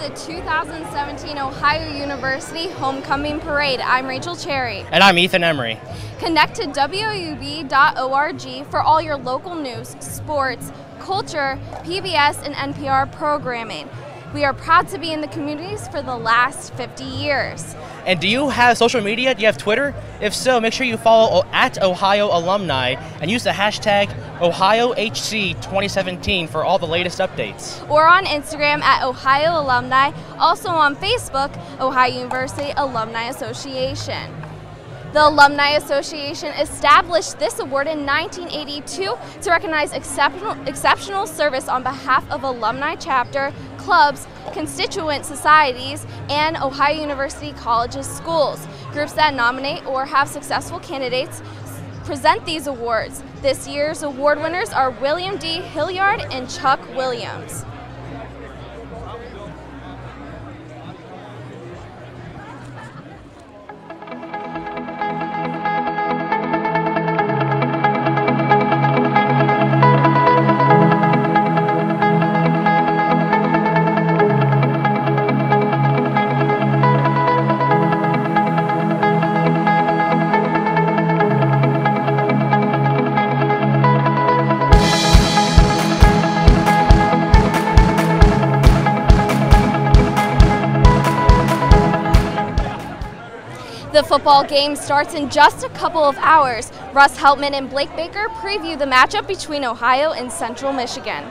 the 2017 Ohio University Homecoming Parade. I'm Rachel Cherry. And I'm Ethan Emery. Connect to WUB.org for all your local news, sports, culture, PBS, and NPR programming. We are proud to be in the communities for the last 50 years. And do you have social media? Do you have Twitter? If so, make sure you follow at Ohio Alumni and use the hashtag OhioHC2017 for all the latest updates. Or on Instagram at Ohio Alumni, also on Facebook, Ohio University Alumni Association. The Alumni Association established this award in 1982 to recognize exceptional service on behalf of alumni chapter, clubs, constituent societies, and Ohio University colleges, schools. Groups that nominate or have successful candidates present these awards. This year's award winners are William D. Hilliard and Chuck Williams. The football game starts in just a couple of hours. Russ Heltman and Blake Baker preview the matchup between Ohio and Central Michigan.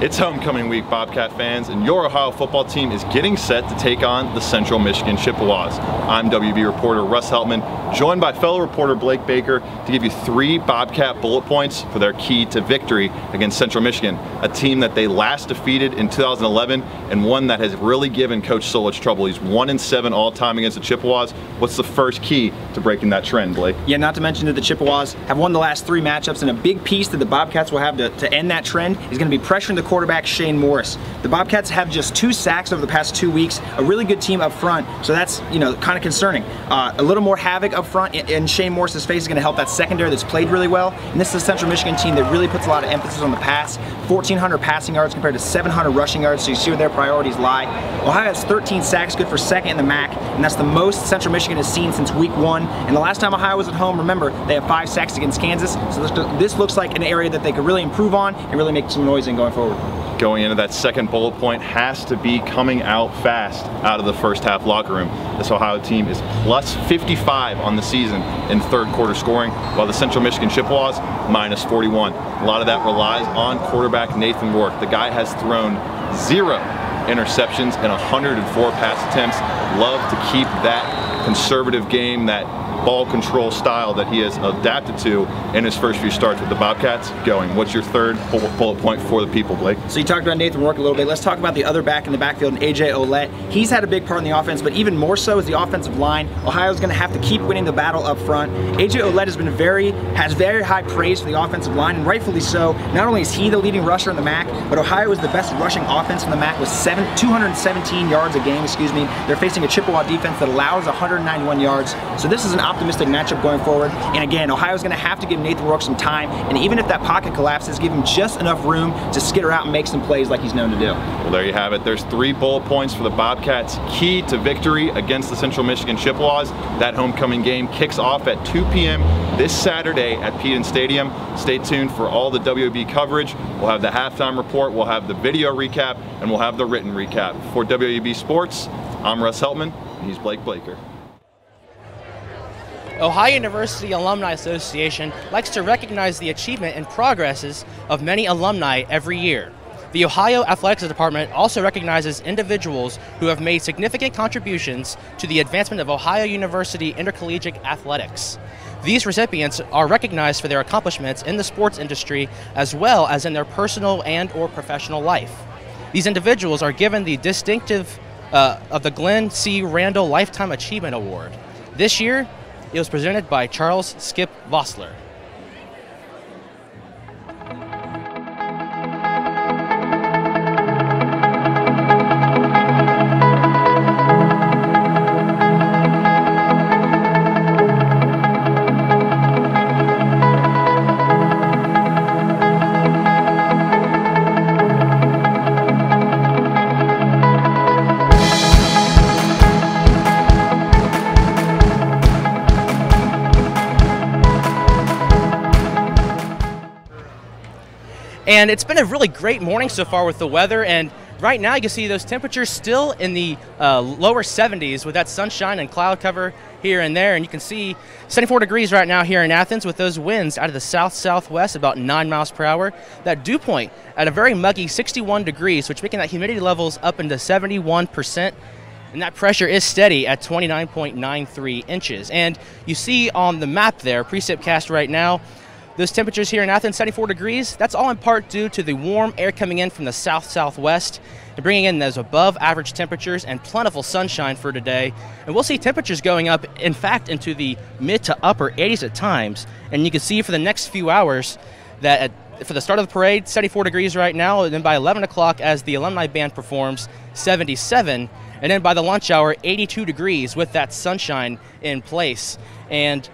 It's homecoming week, Bobcat fans, and your Ohio football team is getting set to take on the Central Michigan Chippewas. I'm WB reporter Russ Heltman, joined by fellow reporter Blake Baker to give you 3 Bobcat bullet points for their key to victory against Central Michigan, a team that they last defeated in 2011 and one that has really given Coach Solich trouble. He's 1-7 all-time against the Chippewas. What's the first key to breaking that trend, Blake? Yeah, not to mention that the Chippewas have won the last 3 matchups, and a big piece that the Bobcats will have to end that trend is going to be pressuring the quarterback Shane Morris. The Bobcats have just 2 sacks over the past 2 weeks, a really good team up front, so that's kind of concerning. A little more havoc up front in Shane Morris's face is going to help that secondary that's played really well, and this is a Central Michigan team that really puts a lot of emphasis on the pass. 1,400 passing yards compared to 700 rushing yards, so you see where their priorities lie. Ohio has 13 sacks, good for second in the MAC, and that's the most Central Michigan has seen since week 1. And the last time Ohio was at home, remember, they have 5 sacks against Kansas, so this looks like an area that they could really improve on and really make some noise in going forward. Going into that second bullet point has to be coming out fast out of the first half locker room. This Ohio team is plus 55 on the season in third quarter scoring, while the Central Michigan Chippewas minus 41. A lot of that relies on quarterback Nathan Rourke. The guy has thrown 0 interceptions and 104 pass attempts. Love to keep that conservative game, that ball control style that he has adapted to in his first few starts with the Bobcats going. What's your third bullet point for the people, Blake? So you talked about Nathan Rourke a little bit. Let's talk about the other back in the backfield, AJ Ouellette. He's had a big part in the offense, but even more so is the offensive line. Ohio's going to have to keep winning the battle up front. AJ Ouellette has very high praise for the offensive line, and rightfully so. Not only is he the leading rusher in the MAC, but Ohio is the best rushing offense in the MAC with 217 yards a game. They're facing a Chippewa defense that allows 191 yards. So this is an optimistic matchup going forward. And again, Ohio's going to have to give Nathan Rourke some time, and even if that pocket collapses, give him just enough room to skitter out and make some plays like he's known to do. Well, there you have it. There's 3 bullet points for the Bobcats' key to victory against the Central Michigan Chippewas. That homecoming game kicks off at 2 p.m. this Saturday at Peden Stadium. Stay tuned for all the WB coverage. We'll have the halftime report, we'll have the video recap, and we'll have the written recap. For WB Sports, I'm Russ Heltman, and he's Blake Baker. Ohio University Alumni Association likes to recognize the achievement and progresses of many alumni every year. The Ohio Athletics Department also recognizes individuals who have made significant contributions to the advancement of Ohio University intercollegiate athletics. These recipients are recognized for their accomplishments in the sports industry as well as in their personal and/or professional life. These individuals are given the distinctive of the Glenn C. Randall Lifetime Achievement Award. This year, it was presented by Charles Skip Vossler. And it's been a really great morning so far with the weather, and right now you can see those temperatures still in the lower 70s with that sunshine and cloud cover here and there. And you can see 74 degrees right now here in Athens with those winds out of the south-southwest about 9 miles per hour. That dew point at a very muggy 61 degrees, which making that humidity levels up into 71%. And that pressure is steady at 29.93 inches. And you see on the map there, precipcast right now, those temperatures here in Athens, 74 degrees, that's all in part due to the warm air coming in from the south-southwest and bringing in those above average temperatures and plentiful sunshine for today. And we'll see temperatures going up, in fact, into the mid to upper 80s at times. And you can see for the next few hours that for the start of the parade, 74 degrees right now, and then by 11 o'clock as the Alumni Band performs, 77. And then by the lunch hour, 82 degrees with that sunshine in place. And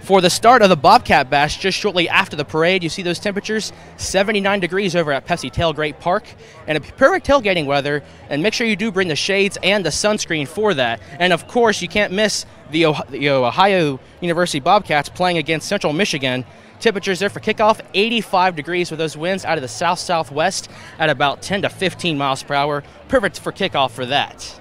for the start of the Bobcat Bash, just shortly after the parade, you see those temperatures, 79 degrees over at Pepsi Tailgate Park, and a perfect tailgating weather, and make sure you do bring the shades and the sunscreen for that. And of course, you can't miss the Ohio University Bobcats playing against Central Michigan. Temperatures there for kickoff, 85 degrees with those winds out of the south-southwest at about 10 to 15 miles per hour. Perfect for kickoff for that.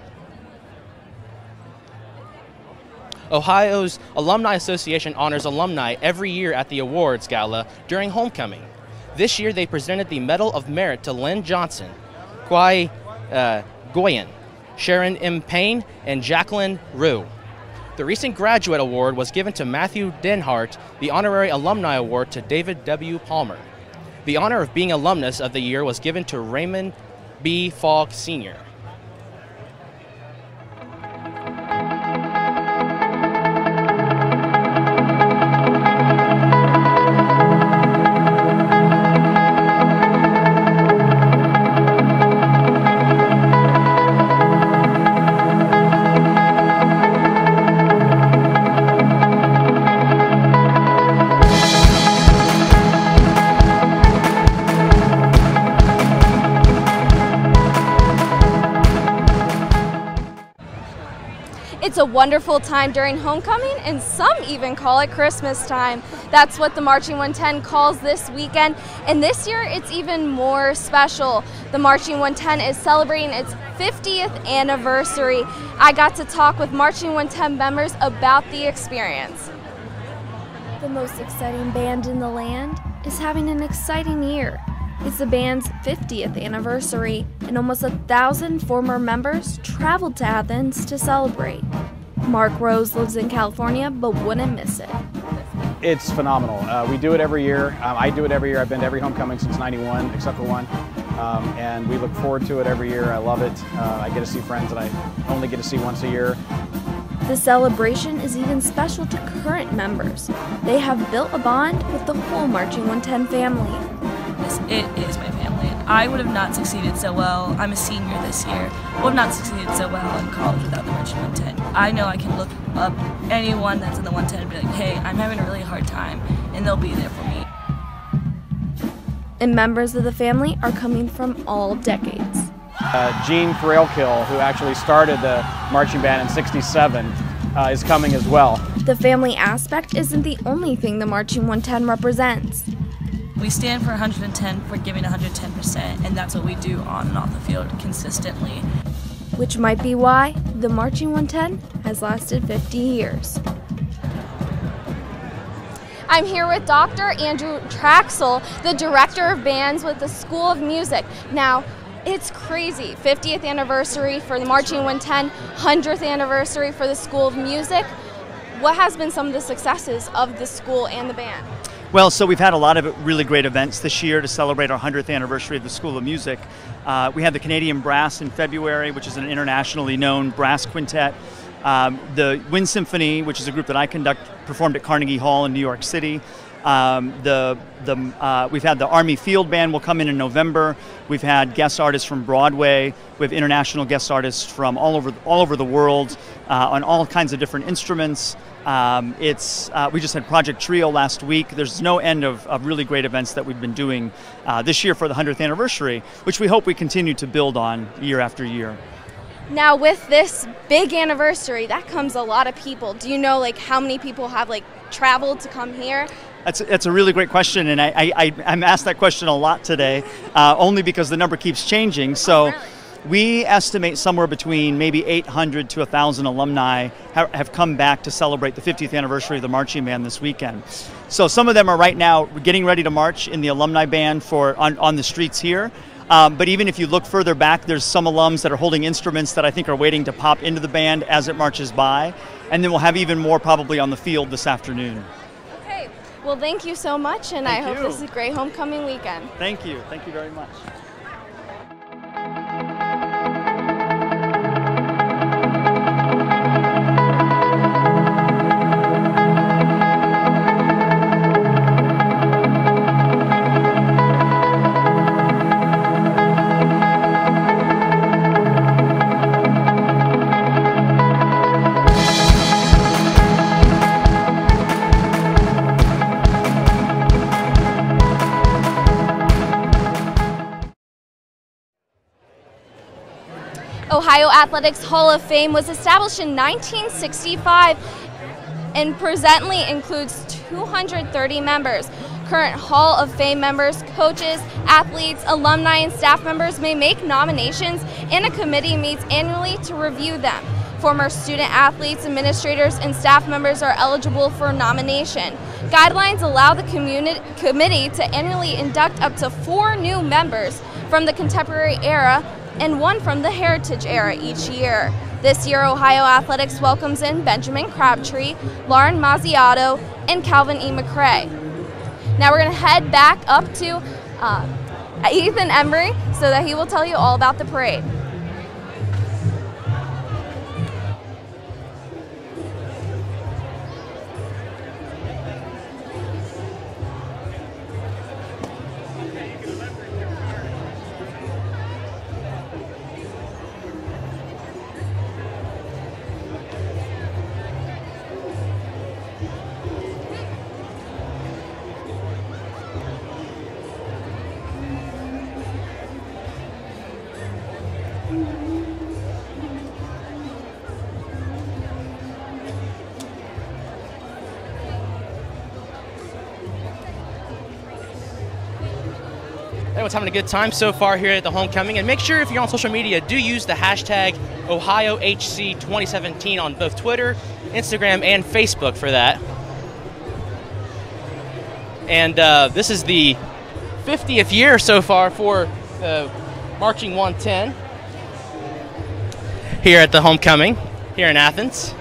Ohio's Alumni Association honors alumni every year at the awards gala during homecoming. This year they presented the Medal of Merit to Lynn Johnson, Kwai Goyen, Sharon M. Payne, and Jacqueline Rue. The recent graduate award was given to Matthew Denhart, the honorary alumni award to David W. Palmer. The honor of being alumnus of the year was given to Raymond B. Fogg Sr. It's a wonderful time during homecoming, and some even call it Christmas time. That's what the Marching 110 calls this weekend, and this year it's even more special. The Marching 110 is celebrating its 50th anniversary. I got to talk with Marching 110 members about the experience. The most exciting band in the land is having an exciting year. It's the band's 50th anniversary, and almost 1,000 former members traveled to Athens to celebrate. Mark Rose lives in California, but wouldn't miss it. It's phenomenal. We do it every year. I do it every year. I've been to every homecoming since '91, except for one. And we look forward to it every year. I love it. I get to see friends that I only get to see once a year. The celebration is even special to current members. They have built a bond with the whole Marching 110 family. It is my family. I would have not succeeded so well. I'm a senior this year. Would have not succeeded so well in college without the Marching 110. I know I can look up anyone that's in the 110 and be like, hey, I'm having a really hard time, and they'll be there for me. And members of the family are coming from all decades. Gene Thrailkill, who actually started the marching band in '67, is coming as well. The family aspect isn't the only thing the Marching 110 represents. We stand for 110 for giving 110%, and that's what we do on and off the field consistently. Which might be why the Marching 110 has lasted 50 years. I'm here with Dr. Andrew Traxel, the Director of Bands with the School of Music. Now, it's crazy. 50th anniversary for the Marching 110, 100th anniversary for the School of Music. What has been some of the successes of the school and the band? Well, so we've had a lot of really great events this year to celebrate our 100th anniversary of the School of Music. We had the Canadian Brass in February, which is an internationally known brass quintet. The Wind Symphony, which is a group that I conduct, performed at Carnegie Hall in New York City. We've had the Army Field Band will come in November. We've had guest artists from Broadway. We have international guest artists from all over the world on all kinds of different instruments. We just had Project Trio last week. There's no end of really great events that we've been doing this year for the 100th anniversary, which we hope we continue to build on year after year. Now with this big anniversary, that comes a lot of people. Do you know how many people have traveled to come here? That's a really great question, and I'm asked that question a lot today, only because the number keeps changing. So. Really? We estimate somewhere between maybe 800 to 1,000 alumni have come back to celebrate the 50th anniversary of the marching band this weekend. So some of them are right now getting ready to march in the alumni band on the streets here. But even if you look further back, there's some alums that are holding instruments that I think are waiting to pop into the band as it marches by. And then we'll have even more probably on the field this afternoon. Okay, well thank you so much, and I hope this is a great homecoming weekend. Thank you very much. Ohio Athletics Hall of Fame was established in 1965 and presently includes 230 members. Current Hall of Fame members, coaches, athletes, alumni, and staff members may make nominations, and a committee meets annually to review them. Former student athletes, administrators, and staff members are eligible for nomination. Guidelines allow the committee to annually induct up to 4 new members from the contemporary era and 1 from the heritage era each year. This year, Ohio Athletics welcomes in Benjamin Crabtree, Lauren Mazziato, and Calvin E. McCrae. Now we're going to head back up to Ethan Embry so that he will tell you all about the parade. Everyone's having a good time so far here at the homecoming, and make sure if you're on social media, do use the hashtag OhioHC2017 on both Twitter, Instagram, and Facebook for that. And this is the 50th year so far for the Marching 110 here at the homecoming here in Athens.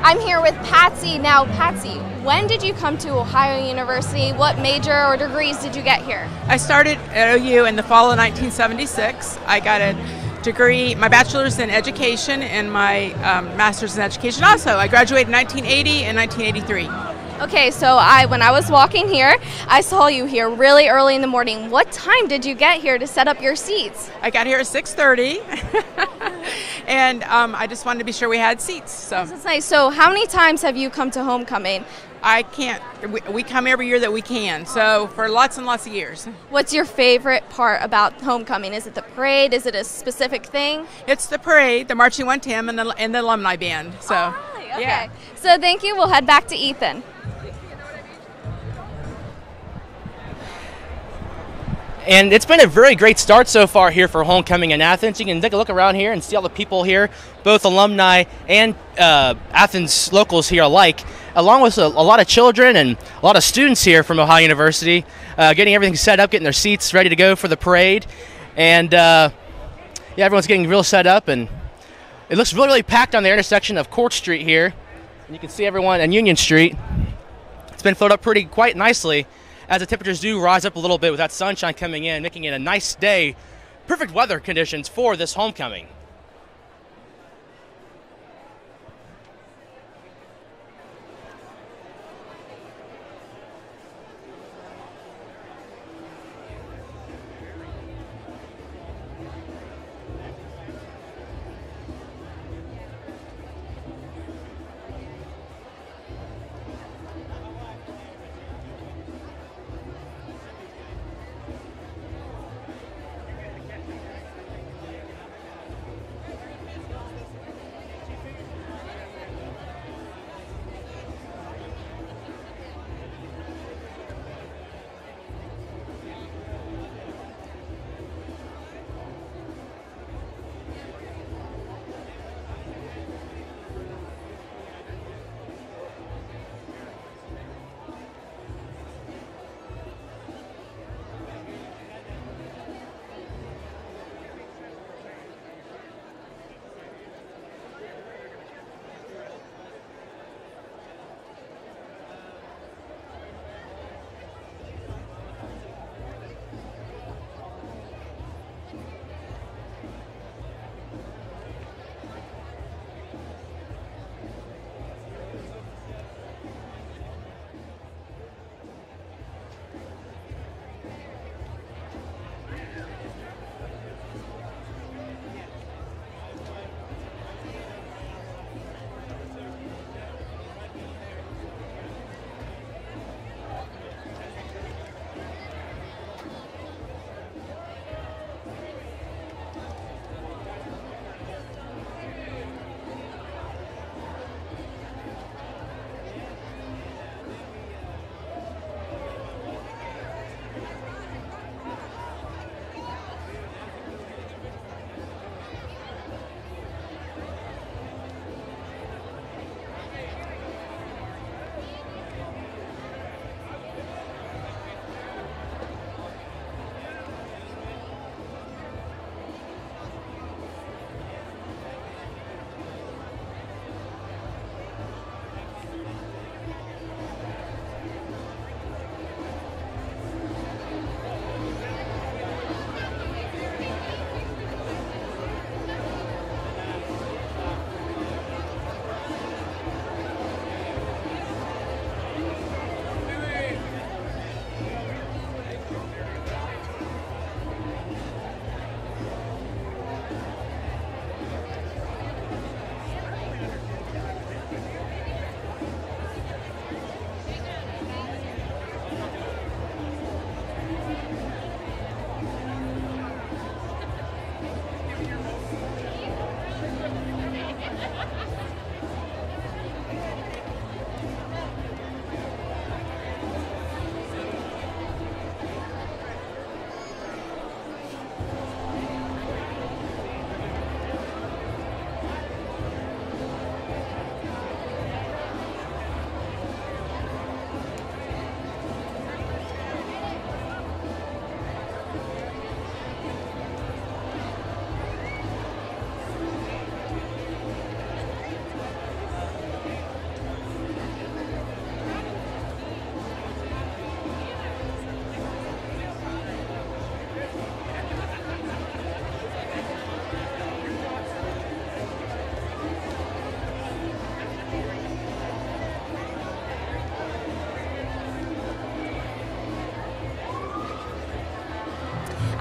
I'm here with Patsy. Now, Patsy, when did you come to Ohio University? What major or degrees did you get here? I started at OU in the fall of 1976. I got a degree, my bachelor's in education and my master's in education also. I graduated in 1980 and 1983. Okay, so when I was walking here, I saw you here really early in the morning. What time did you get here to set up your seats? I got here at 6:30, and I just wanted to be sure we had seats. So that's nice. So how many times have you come to homecoming? I can't. We come every year that we can. So for lots and lots of years. What's your favorite part about homecoming? Is it the parade? Is it a specific thing? It's the parade, the marching 110, and the alumni band. So oh, really? Okay. Yeah. So thank you. We'll head back to Ethan. And it's been a very great start so far here for homecoming in Athens. You can take a look around here and see all the people here, both alumni and Athens locals here alike, along with a lot of children and a lot of students here from Ohio University, getting everything set up, getting their seats ready to go for the parade. And yeah, everyone's getting real set up, and it looks really, really packed on the intersection of Court Street here. And you can see everyone on Union Street. It's been filled up quite nicely, as the temperatures do rise up a little bit with that sunshine coming in, making it a nice day, perfect weather conditions for this homecoming.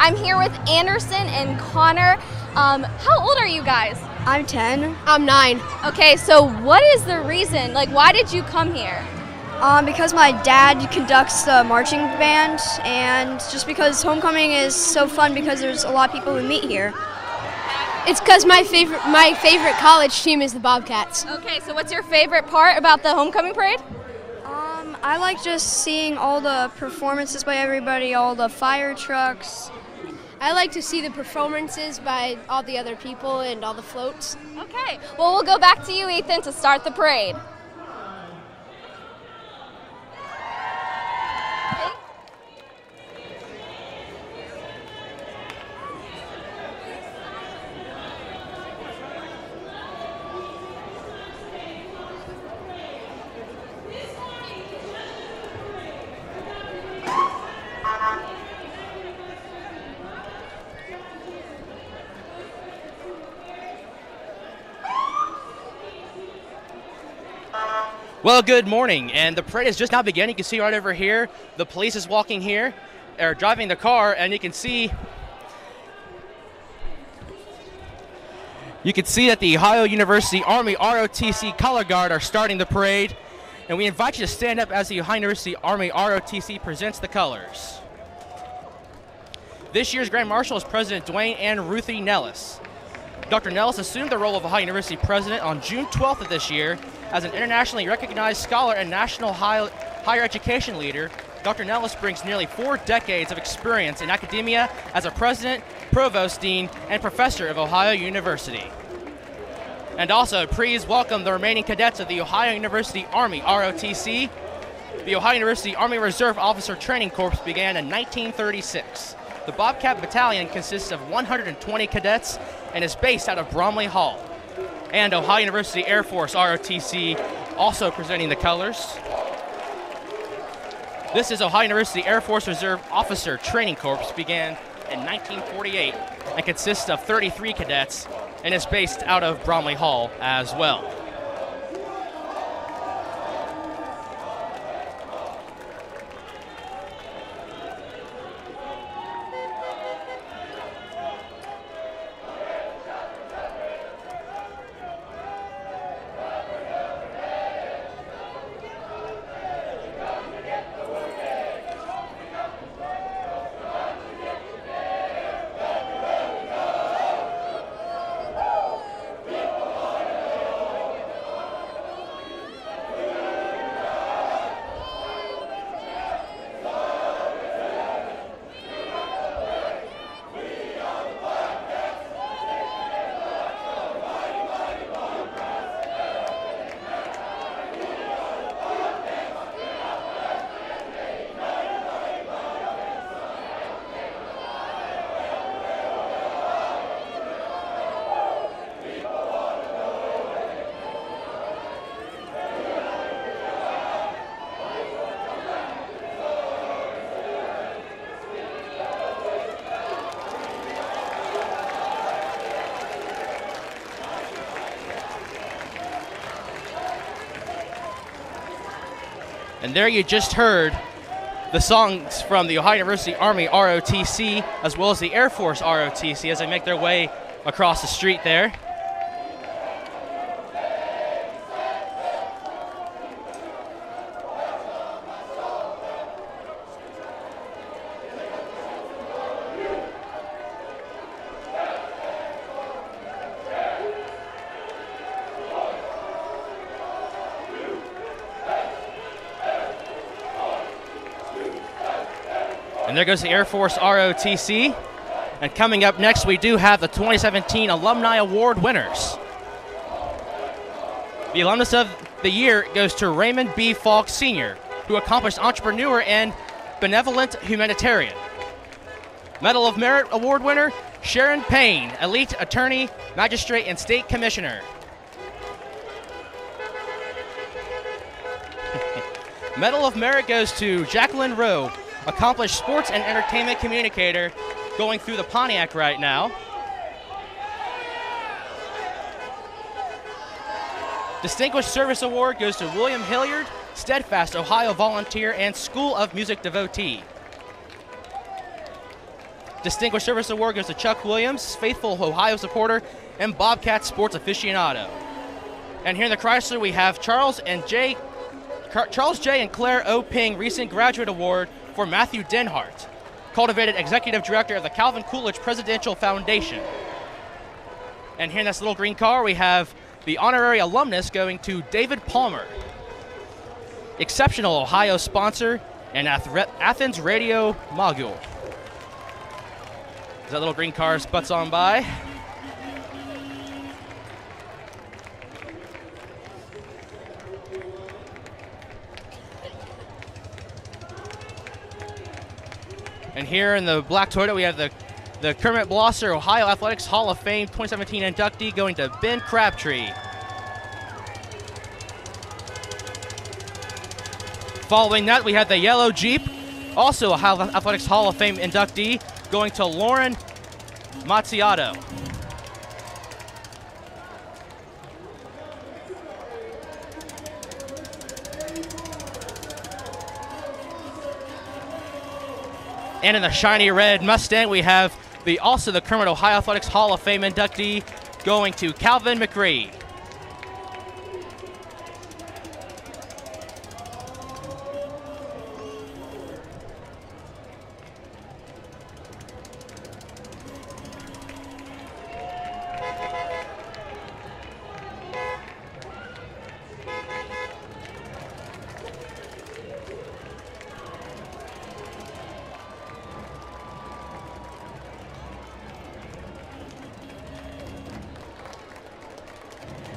I'm here with Anderson and Connor. How old are you guys? I'm 10. I'm 9. Okay, so what is the reason? Like, why did you come here? Because my dad conducts the marching band, and just because homecoming is so fun because there's a lot of people who meet here. It's because my favorite college team is the Bobcats. Okay, so what's your favorite part about the homecoming parade? I like just seeing all the performances by everybody, all the fire trucks. I like to see the performances by all the other people and all the floats. Okay, well, we'll go back to you, Ethan, to start the parade. Well, good morning, and the parade is just now beginning. You can see right over here, the police is walking here, or driving the car, and you can see that the Ohio University Army ROTC Color Guard are starting the parade, and we invite you to stand up as the Ohio University Army ROTC presents the colors. This year's Grand Marshal is President Dwayne and Ruthie Nellis. Dr. Nellis assumed the role of Ohio University President on June 12th of this year. As an internationally recognized scholar and national higher education leader, Dr. Nellis brings nearly 4 decades of experience in academia as a president, provost, dean, and professor of Ohio University. And also, please welcome the remaining cadets of the Ohio University Army ROTC. The Ohio University Army Reserve Officer Training Corps began in 1936. The Bobcat Battalion consists of 120 cadets and is based out of Bromley Hall. And Ohio University Air Force ROTC also presenting the colors. This is Ohio University Air Force Reserve Officer Training Corps, began in 1948 and consists of 33 cadets and is based out of Bromley Hall as well. And there you just heard the songs from the Ohio University Army ROTC as well as the Air Force ROTC as they make their way across the street there. And there goes the Air Force ROTC. And coming up next, we do have the 2017 Alumni Award winners. The Alumnus of the Year goes to Raymond B. Falk Sr., who accomplished entrepreneur and benevolent humanitarian. Medal of Merit Award winner, Sharon Payne, elite attorney, magistrate, and state commissioner. Medal of Merit goes to Jacqueline Rowe, accomplished sports and entertainment communicator, going through the Pontiac right now. Distinguished Service Award goes to William Hilliard, steadfast Ohio volunteer and School of Music devotee. Distinguished Service Award goes to Chuck Williams, faithful Ohio supporter and Bobcat sports aficionado. And here in the Chrysler, we have Charles J. and Claire O. Ping Recent Graduate Award for Matthew Denhart, cultivated Executive Director of the Calvin Coolidge Presidential Foundation. And here in this little green car, we have the honorary alumnus going to David Palmer, exceptional Ohio sponsor and Athens radio mogul. As that little green car butts on by. And here in the black Toyota, we have the Kermit Blosser Ohio Athletics Hall of Fame 2017 inductee going to Ben Crabtree. Following that, we had the yellow Jeep, also Ohio Athletics Hall of Fame inductee, going to Lauren Mazziato. And in the shiny red Mustang, we have also the Kermit Ohio Athletics Hall of Fame inductee going to Calvin McRae.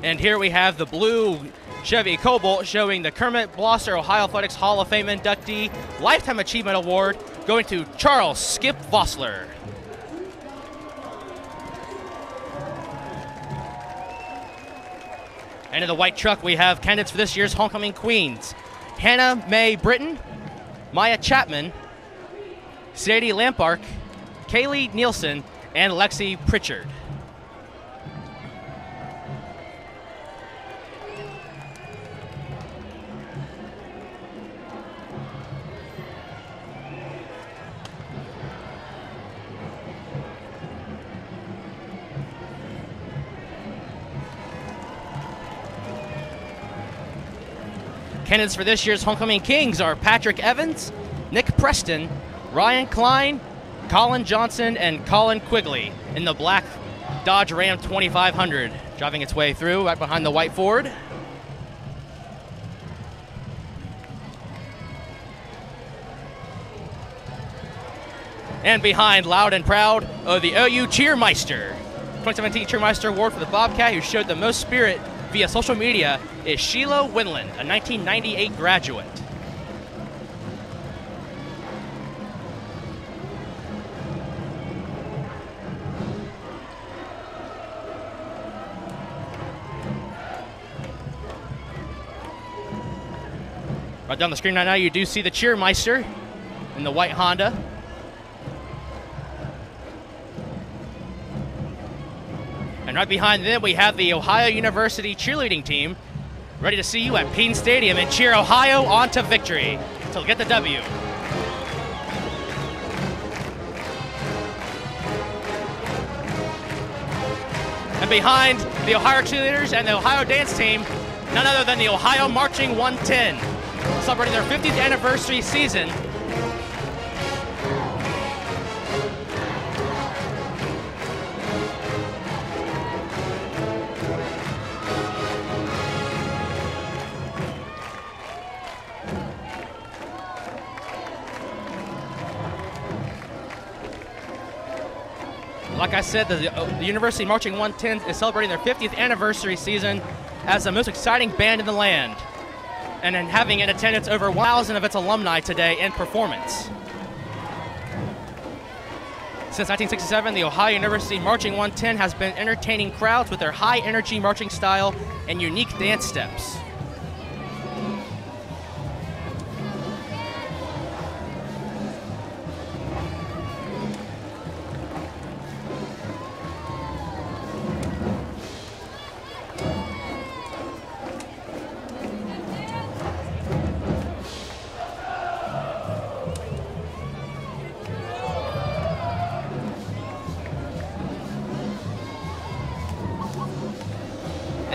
And here we have the blue Chevy Cobalt showing the Kermit Blosser Ohio Athletics Hall of Fame inductee Lifetime Achievement Award going to Charles Skip Vossler. And in the white truck, we have candidates for this year's Homecoming Queens: Hannah Mae Britton, Maya Chapman, Sadie Lampark, Kaylee Nielsen, and Lexi Pritchard. Candidates for this year's Homecoming Kings are Patrick Evans, Nick Preston, Ryan Klein, Colin Johnson, and Colin Quigley in the black Dodge Ram 2500, driving its way through right behind the white Ford. And behind, loud and proud, the OU Cheermeister. 2017 Cheermeister Award for the Bobcat who showed the most spirit via social media is Sheila Winland, a 1998 graduate. Right down the screen right now, you do see the Cheermeister in the white Honda. And right behind them, we have the Ohio University cheerleading team ready to see you at Payne Stadium and cheer Ohio on to victory to get the W. And behind the Ohio cheerleaders and the Ohio dance team, none other than the Ohio Marching 110, celebrating their 50th anniversary season. Like I said, the University Marching 110 is celebrating their 50th anniversary season as the most exciting band in the land, and then having in attendance over 1,000 of its alumni today in performance. Since 1967, the Ohio University Marching 110 has been entertaining crowds with their high-energy marching style and unique dance steps.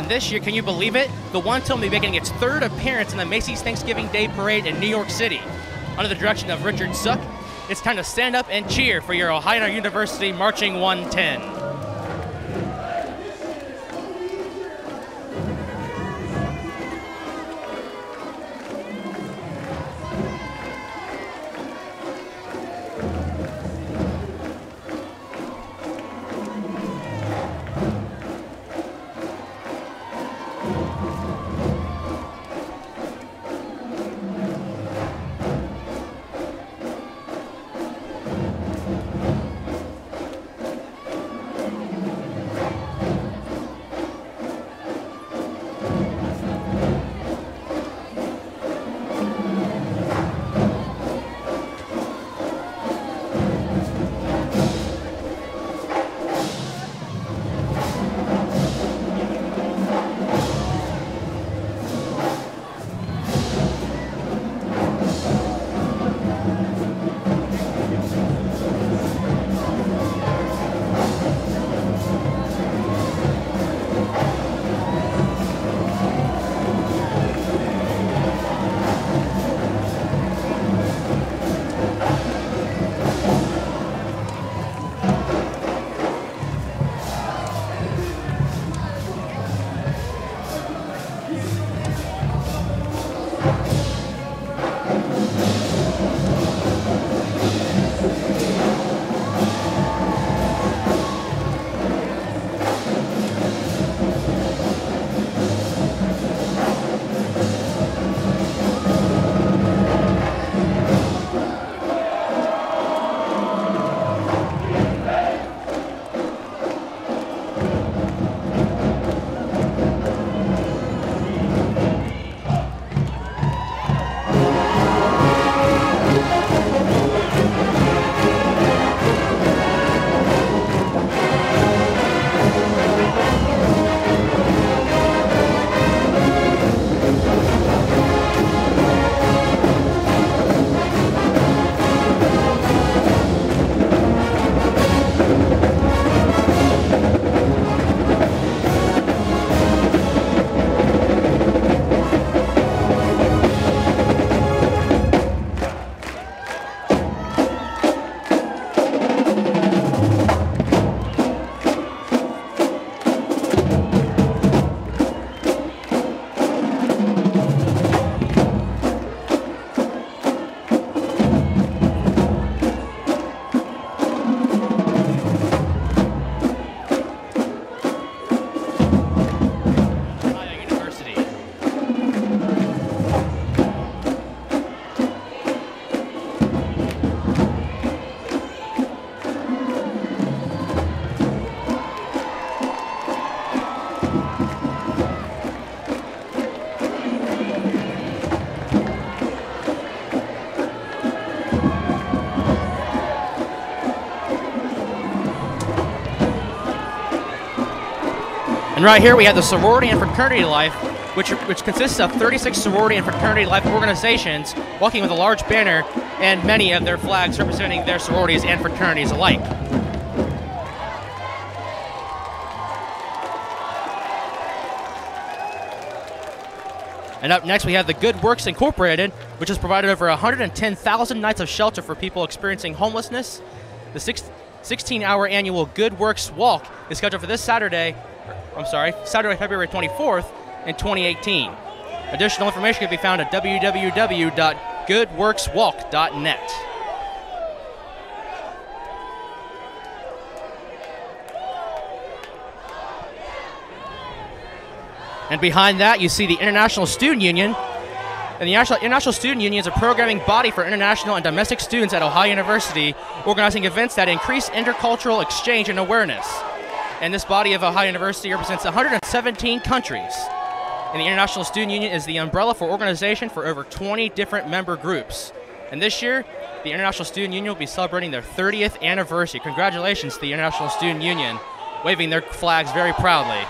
And this year, can you believe it? The One Team will be making its third appearance in the Macy's Thanksgiving Day Parade in New York City. Under the direction of Richard Suck, it's time to stand up and cheer for your Ohio University Marching 110. And right here we have the sorority and fraternity life, which consists of 36 sorority and fraternity life organizations walking with a large banner and many of their flags representing their sororities and fraternities alike. And up next we have the Good Works Incorporated, which has provided over 110,000 nights of shelter for people experiencing homelessness. The 16-hour annual Good Works Walk is scheduled for this Saturday, February 24th in 2018. Additional information can be found at www.goodworkswalk.net. And behind that, you see the International Student Union. And the International Student Union is a programming body for international and domestic students at Ohio University, organizing events that increase intercultural exchange and awareness. And this body of Ohio University represents 117 countries. And the International Student Union is the umbrella for organization for over 20 different member groups. And this year, the International Student Union will be celebrating their 30th anniversary. Congratulations to the International Student Union, waving their flags very proudly.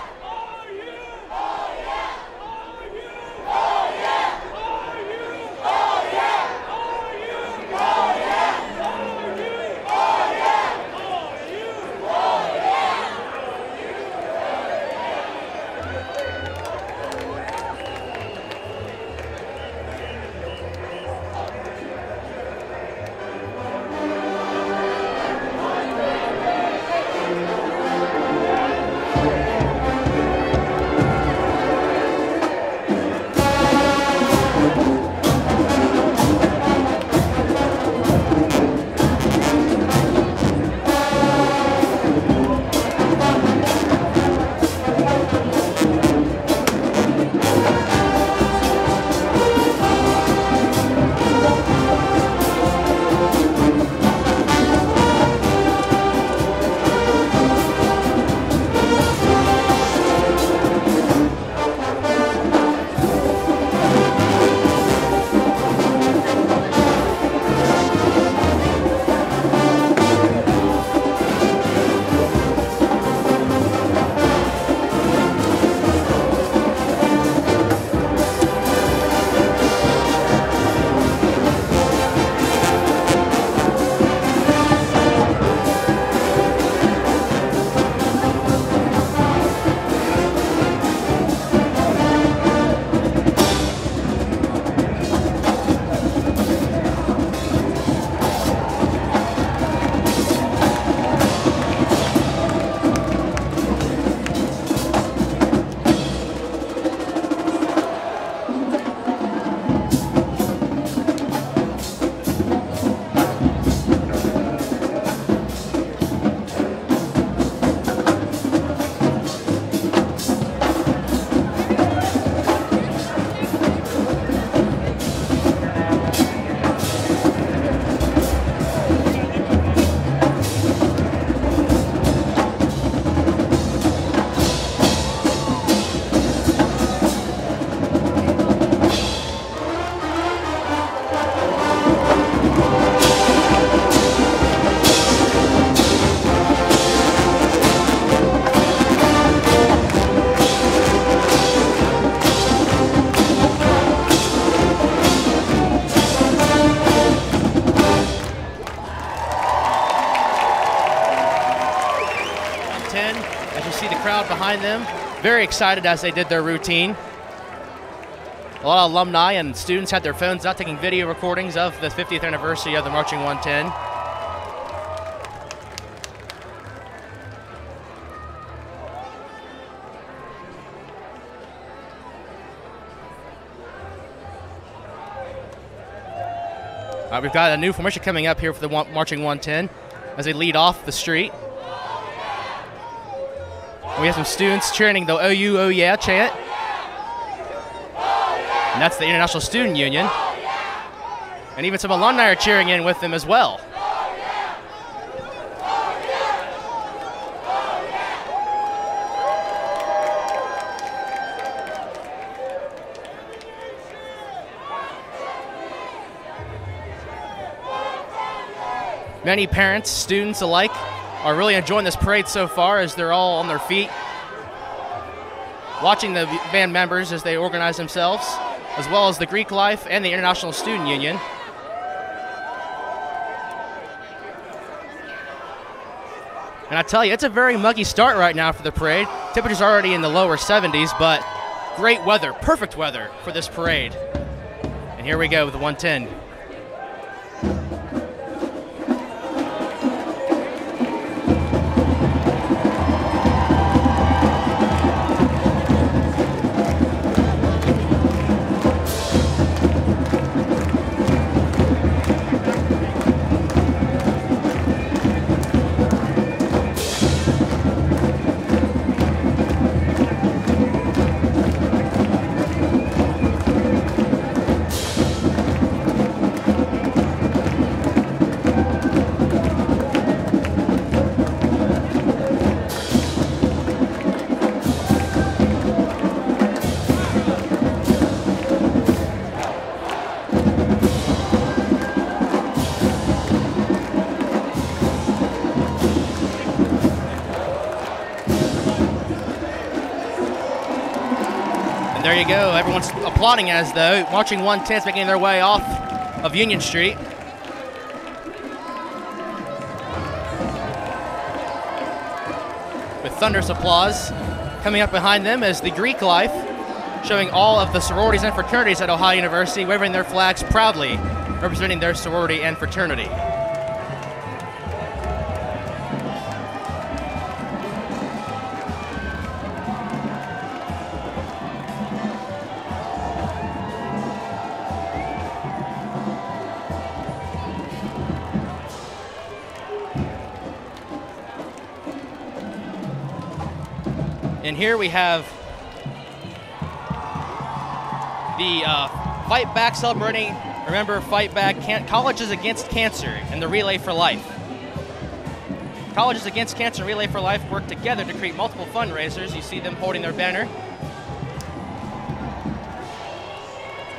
behind them, very excited as they did their routine. A lot of alumni and students had their phones out taking video recordings of the 50th anniversary of the Marching 110. We've got a new formation coming up here for the Marching 110 as they lead off the street. We have some students chanting the OU, oh yeah chant. And that's the International Student Union. And even some alumni are cheering in with them as well. Many parents, students alike, are really enjoying this parade so far as they're all on their feet, watching the band members as they organize themselves, as well as the Greek Life and the International Student Union. And I tell you, it's a very muggy start right now for the parade. Temperature's already in the lower 70s, but great weather, perfect weather for this parade. And here we go with the 110. There you go. Everyone's applauding as the Marching 110's making their way off of Union Street. With thunderous applause. Coming up behind them is the Greek Life, showing all of the sororities and fraternities at Ohio University, waving their flags proudly, representing their sorority and fraternity. And here we have the Fight Back celebrating, remember, Fight Back, Colleges Against Cancer and the Relay for Life. Colleges Against Cancer and Relay for Life work together to create multiple fundraisers. You see them holding their banner.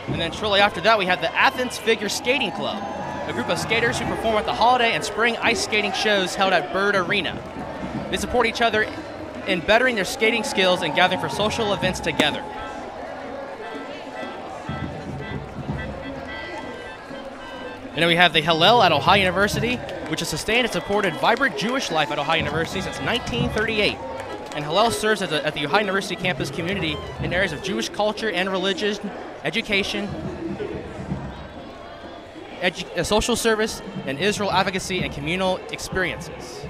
And then shortly after that, we have the Athens Figure Skating Club, a group of skaters who perform at the holiday and spring ice skating shows held at Bird Arena. They support each other in bettering their skating skills and gathering for social events together. And then we have the Hillel at Ohio University, which has sustained and supported vibrant Jewish life at Ohio University since 1938. And Hillel serves as at the Ohio University campus community in areas of Jewish culture and religion, education, social service, and Israel advocacy and communal experiences.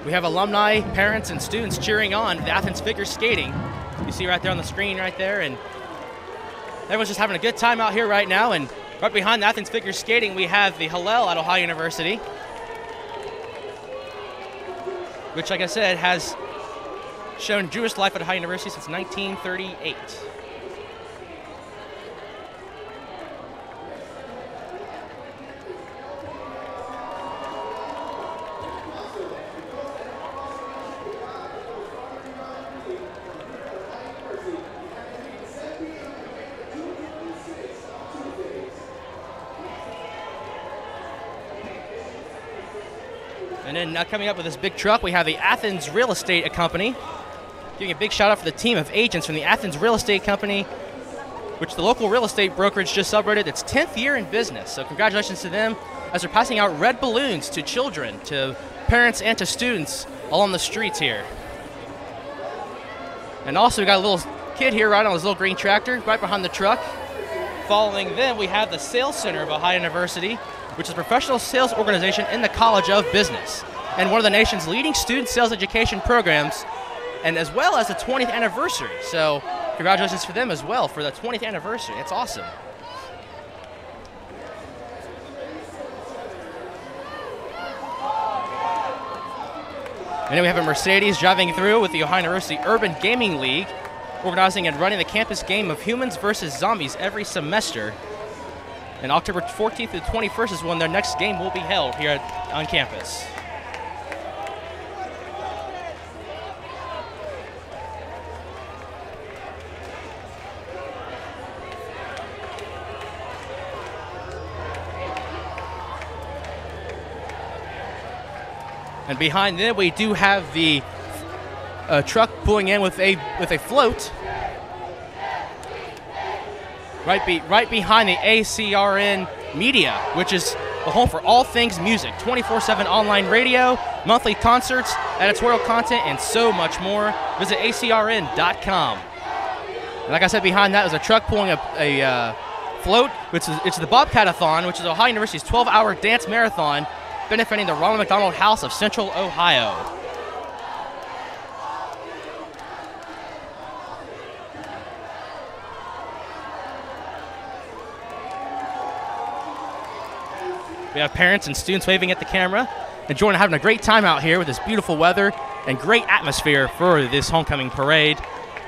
We have alumni, parents, and students cheering on the Athens figure skating. You see right there on the screen right there, and everyone's just having a good time out here right now. And right behind the Athens figure skating, we have the Hillel at Ohio University, which, like I said, has shown Jewish life at Ohio University since 1938. And then coming up with this big truck, we have the Athens Real Estate Company. Giving a big shout out for the team of agents from the Athens Real Estate Company, which the local real estate brokerage just celebrated its 10th year in business. So congratulations to them as they're passing out red balloons to children, to parents, and to students along the streets here. And also we got a little kid here riding on his little green tractor right behind the truck. Following them, we have the Sales Center of Ohio University, which is a professional sales organization in the College of Business and one of the nation's leading student sales education programs, and as well as the 20th anniversary. So congratulations for them as well for the 20th anniversary. That's awesome. And then we have a Mercedes driving through with the Ohio University Urban Gaming League, organizing and running the campus game of Humans versus Zombies every semester. And October 14th to 21st is when their next game will be held here on campus. And behind them, we do have the truck pulling in with a float. Right behind the ACRN Media, which is the home for all things music, 24/7 online radio, monthly concerts, editorial content, and so much more. Visit acrn.com. And like I said, behind that is a truck pulling a float, which is it's the Bobcat-a-thon, which is Ohio University's 12-hour dance marathon, benefiting the Ronald McDonald House of Central Ohio. We have parents and students waving at the camera, enjoying having a great time out here with this beautiful weather and great atmosphere for this homecoming parade.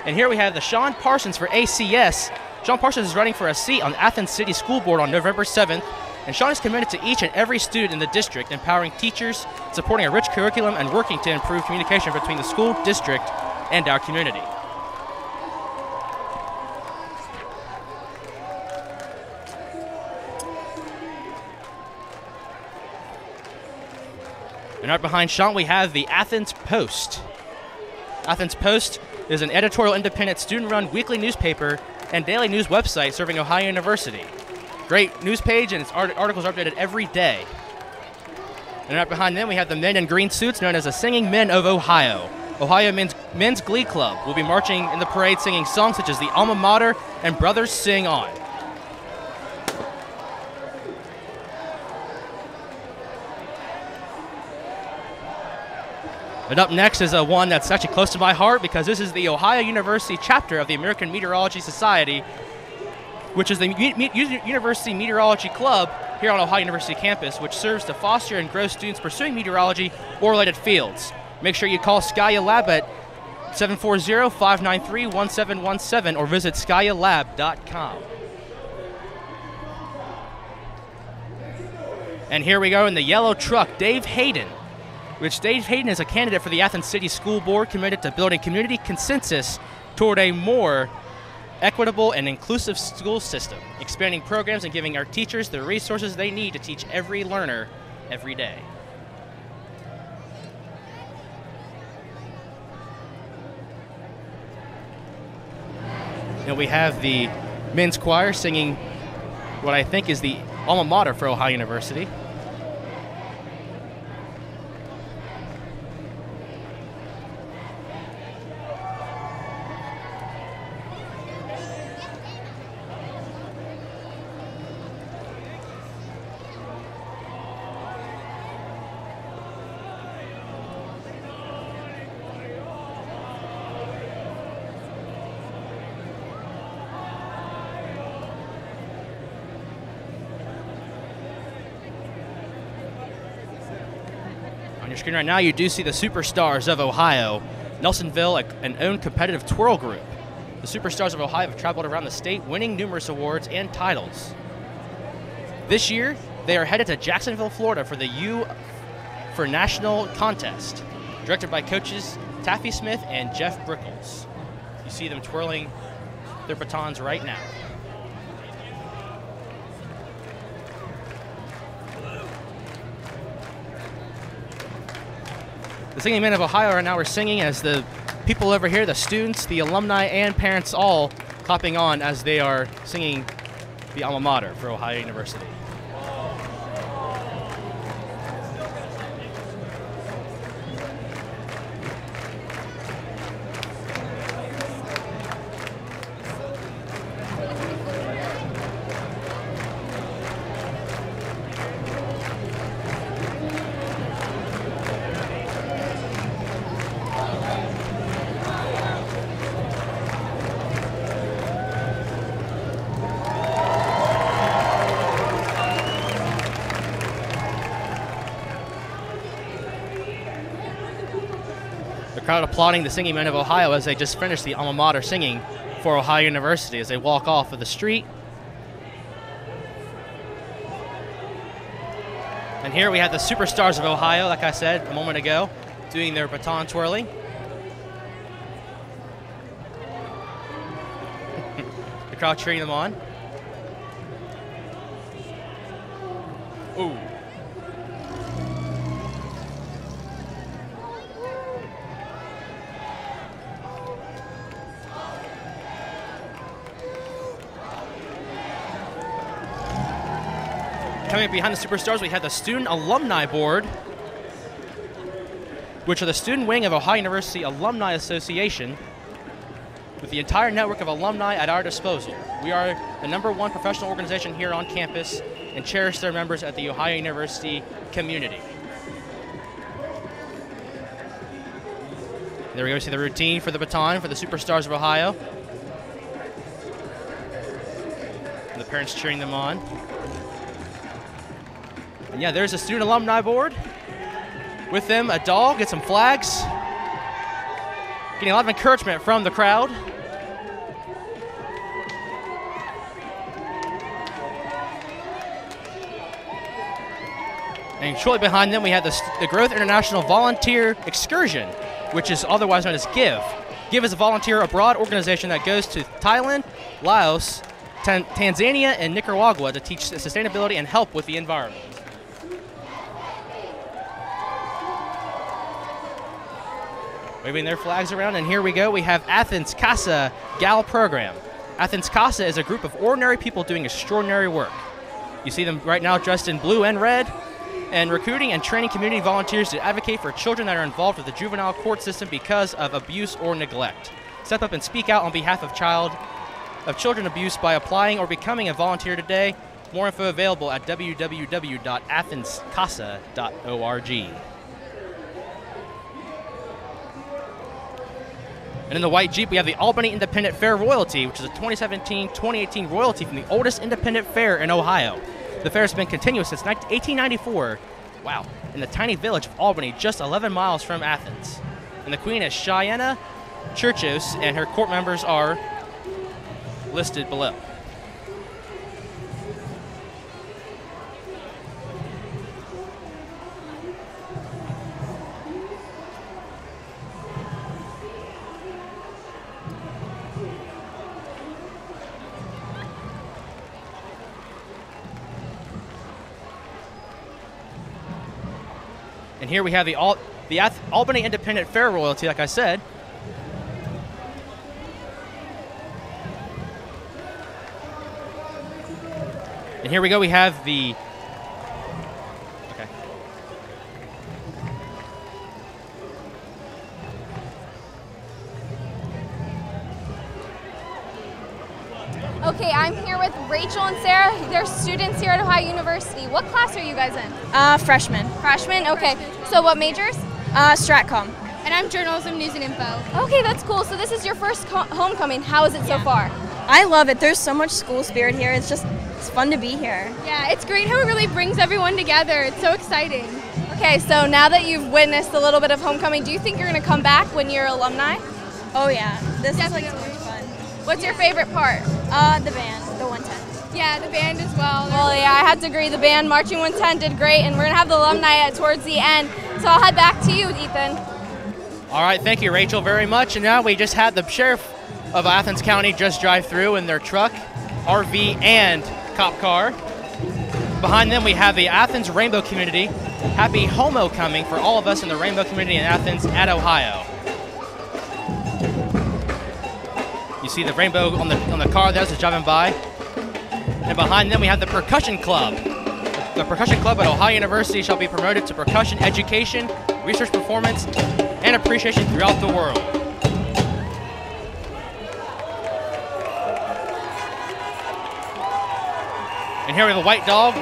And here we have the Sean Parsons for ACS. Sean Parsons is running for a seat on the Athens City School Board on November 7th. And Sean is committed to each and every student in the district, empowering teachers, supporting a rich curriculum, and working to improve communication between the school district and our community. And right behind Sean, we have the Athens Post. Athens Post is an editorial, independent, student-run weekly newspaper and daily news website serving Ohio University. Great news page, and its articles are updated every day. And right behind them, we have the men in green suits known as the Singing Men of Ohio. Ohio Men's Glee Club will be marching in the parade singing songs such as the Alma Mater and Brothers Sing On. And up next is one that's actually close to my heart because this is the Ohio University chapter of the American Meteorology Society, which is the University Meteorology Club here on Ohio University campus, which serves to foster and grow students pursuing meteorology or related fields. Make sure you call Skya Lab at 740-593-1717 or visit skyalab.com. And here we go in the yellow truck, Dave Hayden, which Dave Hayden is a candidate for the Athens City School Board committed to building community consensus toward a more equitable and inclusive school system, expanding programs and giving our teachers the resources they need to teach every learner every day. And we have the men's choir singing what I think is the alma mater for Ohio University. On your screen right now, you do see the Superstars of Ohio, Nelsonville, an own competitive twirl group. The Superstars of Ohio have traveled around the state, winning numerous awards and titles. This year, they are headed to Jacksonville, Florida for the U for National Contest, directed by coaches Taffy Smith and Jeff Brickles. You see them twirling their batons right now. The Singing Men of Ohio right now are singing as the people over here, the students, the alumni, and parents all hopping on as they are singing the alma mater for Ohio University. The crowd applauding the Singing Men of Ohio as they just finished the alma mater singing for Ohio University as they walk off of the street. And here we have the Superstars of Ohio, like I said a moment ago, doing their baton twirling. The crowd cheering them on. Ooh. Coming behind the Superstars, we have the Student Alumni Board, which are the student wing of Ohio University Alumni Association, with the entire network of alumni at our disposal. We are the #1 professional organization here on campus and cherish their members at the Ohio University community. There we go, see the routine for the baton for the Superstars of Ohio. And the parents cheering them on. And yeah, there's a Student Alumni Board. With them, a dog, get some flags. Getting a lot of encouragement from the crowd. And shortly behind them, we have the Growth International Volunteer Excursion, which is otherwise known as GIVE. GIVE is a volunteer abroad organization that goes to Thailand, Laos, Tanzania, and Nicaragua to teach sustainability and help with the environment. Waving their flags around, and here we go. We have Athens CASA Gal Program. Athens CASA is a group of ordinary people doing extraordinary work. You see them right now dressed in blue and red, and recruiting and training community volunteers to advocate for children that are involved with the juvenile court system because of abuse or neglect. Step up and speak out on behalf of children abuse by applying or becoming a volunteer today. More info available at www.athenscasa.org. And in the white Jeep, we have the Albany Independent Fair Royalty, which is a 2017-2018 royalty from the oldest independent fair in Ohio. The fair has been continuous since 1894. Wow. In the tiny village of Albany, just 11 miles from Athens. And the queen is Cheyenne Churchos, and her court members are listed below. And here we have the Albany Independent Fair Royalty, like I said. And here we go, we have the... Okay. Okay, I'm here with Rachel and Sarah. They're students here at Ohio University. What class are you guys in? Freshman. Freshmen? Okay. So what majors? Stratcom. And I'm journalism, news, and info. Okay, that's cool. So this is your first homecoming. How is it so far? I love it. There's so much school spirit here. It's fun to be here. Yeah, it's great how it really brings everyone together. It's so exciting. Okay, so now that you've witnessed a little bit of homecoming, do you think you're going to come back when you're alumni? Oh yeah, this Definitely. is like so much fun. What's your favorite part? The band, the 110. Yeah, the band as well. Well, yeah, I have to agree. The band, Marching 110, did great, and we're going to have the alumni towards the end. So I'll head back to you, Ethan. All right, thank you, Rachel, very much. And now we just had the sheriff of Athens County just drive through in their truck, RV, and cop car. Behind them we have the Athens Rainbow Community. Happy homecoming for all of us in the Rainbow Community in Athens at Ohio. You see the rainbow on the car that's driving by. And behind them we have the Percussion Club. The Percussion Club at Ohio University shall be promoted to percussion education, research performance, and appreciation throughout the world. And here we have a white dog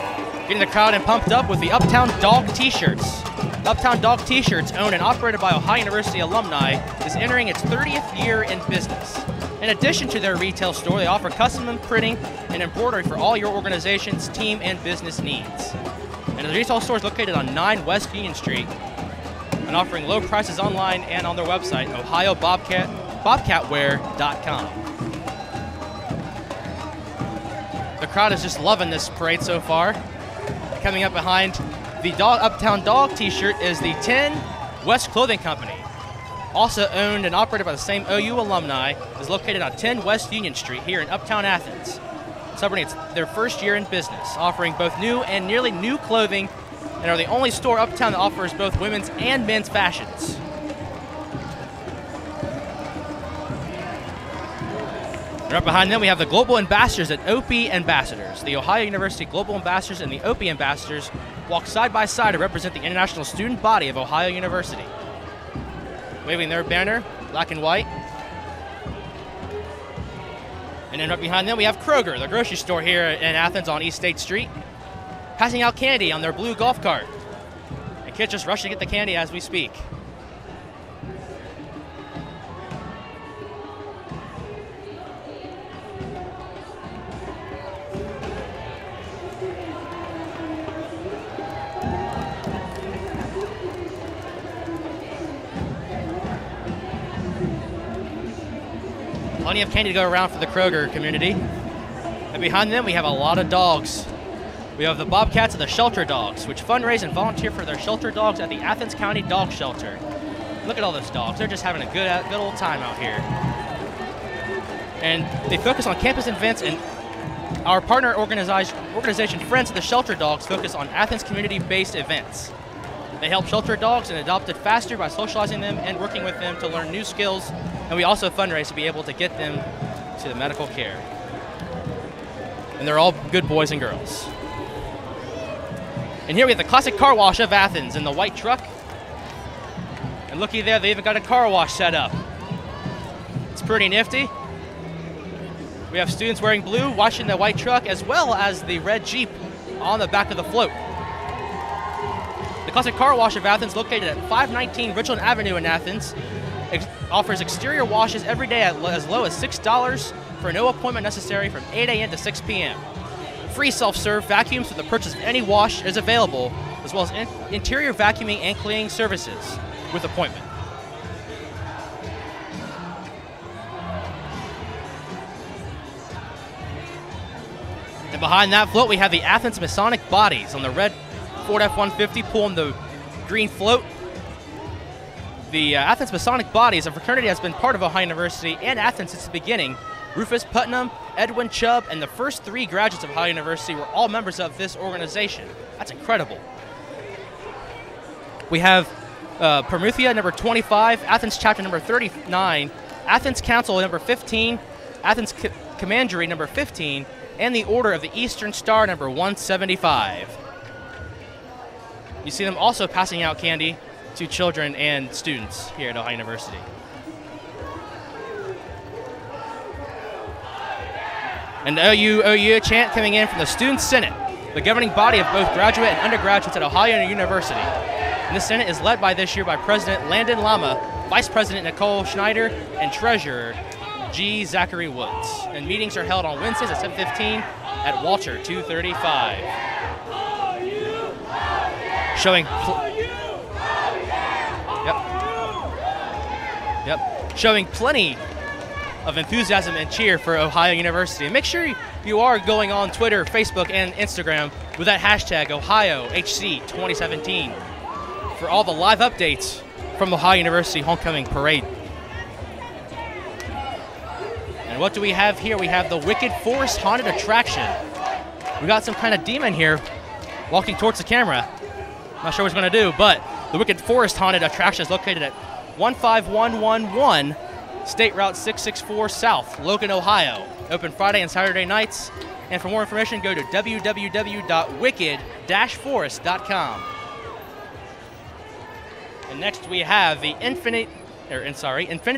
getting the crowd and pumped up with the Uptown Dog t-shirts. Uptown Dog t-shirts, owned and operated by Ohio University alumni, is entering its 30th year in business. In addition to their retail store, they offer custom printing and embroidery for all your organization's team and business needs. And the retail store is located on 9 West Union Street and offering low prices online and on their website, ohiobobcatwear.com. The crowd is just loving this parade so far. Coming up behind the Uptown Dog t-shirt is the 10 West Clothing Company. Also owned and operated by the same OU alumni, is located on 10 West Union Street here in Uptown Athens. Celebrating their first year in business, offering both new and nearly new clothing, and are the only store uptown that offers both women's and men's fashions. And right behind them we have the Global Ambassadors at OP Ambassadors. The Ohio University Global Ambassadors and the OP Ambassadors walk side by side to represent the international student body of Ohio University. Waving their banner, black and white. And then right behind them we have Kroger, the grocery store here in Athens on East State Street, passing out candy on their blue golf cart. And kids just rushing to get the candy as we speak. Plenty of candy to go around for the Kroger community. And behind them we have a lot of dogs. We have the Bobcats and the Shelter Dogs, which fundraise and volunteer for their shelter dogs at the Athens County Dog Shelter. Look at all those dogs. They're just having a good old time out here. And they focus on campus events, and our partner organization, Friends of the Shelter Dogs, focus on Athens community-based events. They help shelter dogs and adopt it faster by socializing them and working with them to learn new skills. And we also fundraise to be able to get them to the medical care. And they're all good boys and girls. And here we have the Classic Car Wash of Athens in the white truck. And looky there, they even got a car wash set up. It's pretty nifty. We have students wearing blue washing the white truck, as well as the red Jeep on the back of the float. The Classic Car Wash of Athens, located at 519 Richland Avenue in Athens, offers exterior washes every day at as low as $6 for no appointment necessary from 8 a.m. to 6 p.m. Free self-serve vacuums for the purchase of any wash is available, as well as interior vacuuming and cleaning services with appointment. And behind that float we have the Athens Masonic Bodies on the red Ford F-150 pulling the green float. The Athens Masonic Bodies, a fraternity has been part of Ohio University and Athens since the beginning. Rufus Putnam, Edwin Chubb, and the first 3 graduates of Ohio University were all members of this organization. That's incredible. We have Promuthia number 25, Athens chapter number 39, Athens Council number 15, Athens Commandery number 15, and the Order of the Eastern Star number 175. You see them also passing out candy to children and students here at Ohio University. And the OU chant coming in from the Student Senate, the governing body of both graduate and undergraduates at Ohio University. And this Senate is led by this year by President Landon Lama, Vice President Nicole Schneider, and Treasurer G. Zachary Woods. And meetings are held on Wednesdays at 7:15 at Walter 235. Showing plenty of enthusiasm and cheer for Ohio University. And make sure you are going on Twitter, Facebook, and Instagram with that hashtag OhioHC2017 for all the live updates from the Ohio University Homecoming Parade. And what do we have here? We have the Wicked Forest Haunted Attraction. We got some kind of demon here walking towards the camera. Not sure what he's going to do, but the Wicked Forest Haunted attraction is located at 15111 State Route 664 South, Logan, Ohio. Open Friday and Saturday nights. And for more information, go to www.wicked-forest.com. And next we have the Infinity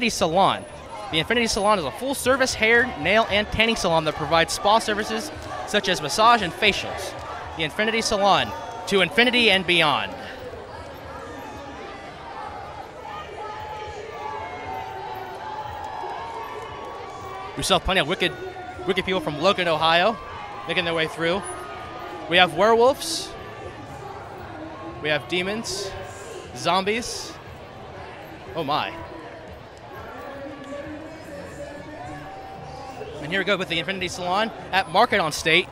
Salon. The Infinity Salon is a full-service hair, nail, and tanning salon that provides spa services such as massage and facials. The Infinity Salon, to infinity and beyond. We still have plenty of wicked people from Logan, Ohio, making their way through. We have werewolves. We have demons, zombies. Oh my. And here we go with the Infinity Salon at Market on State.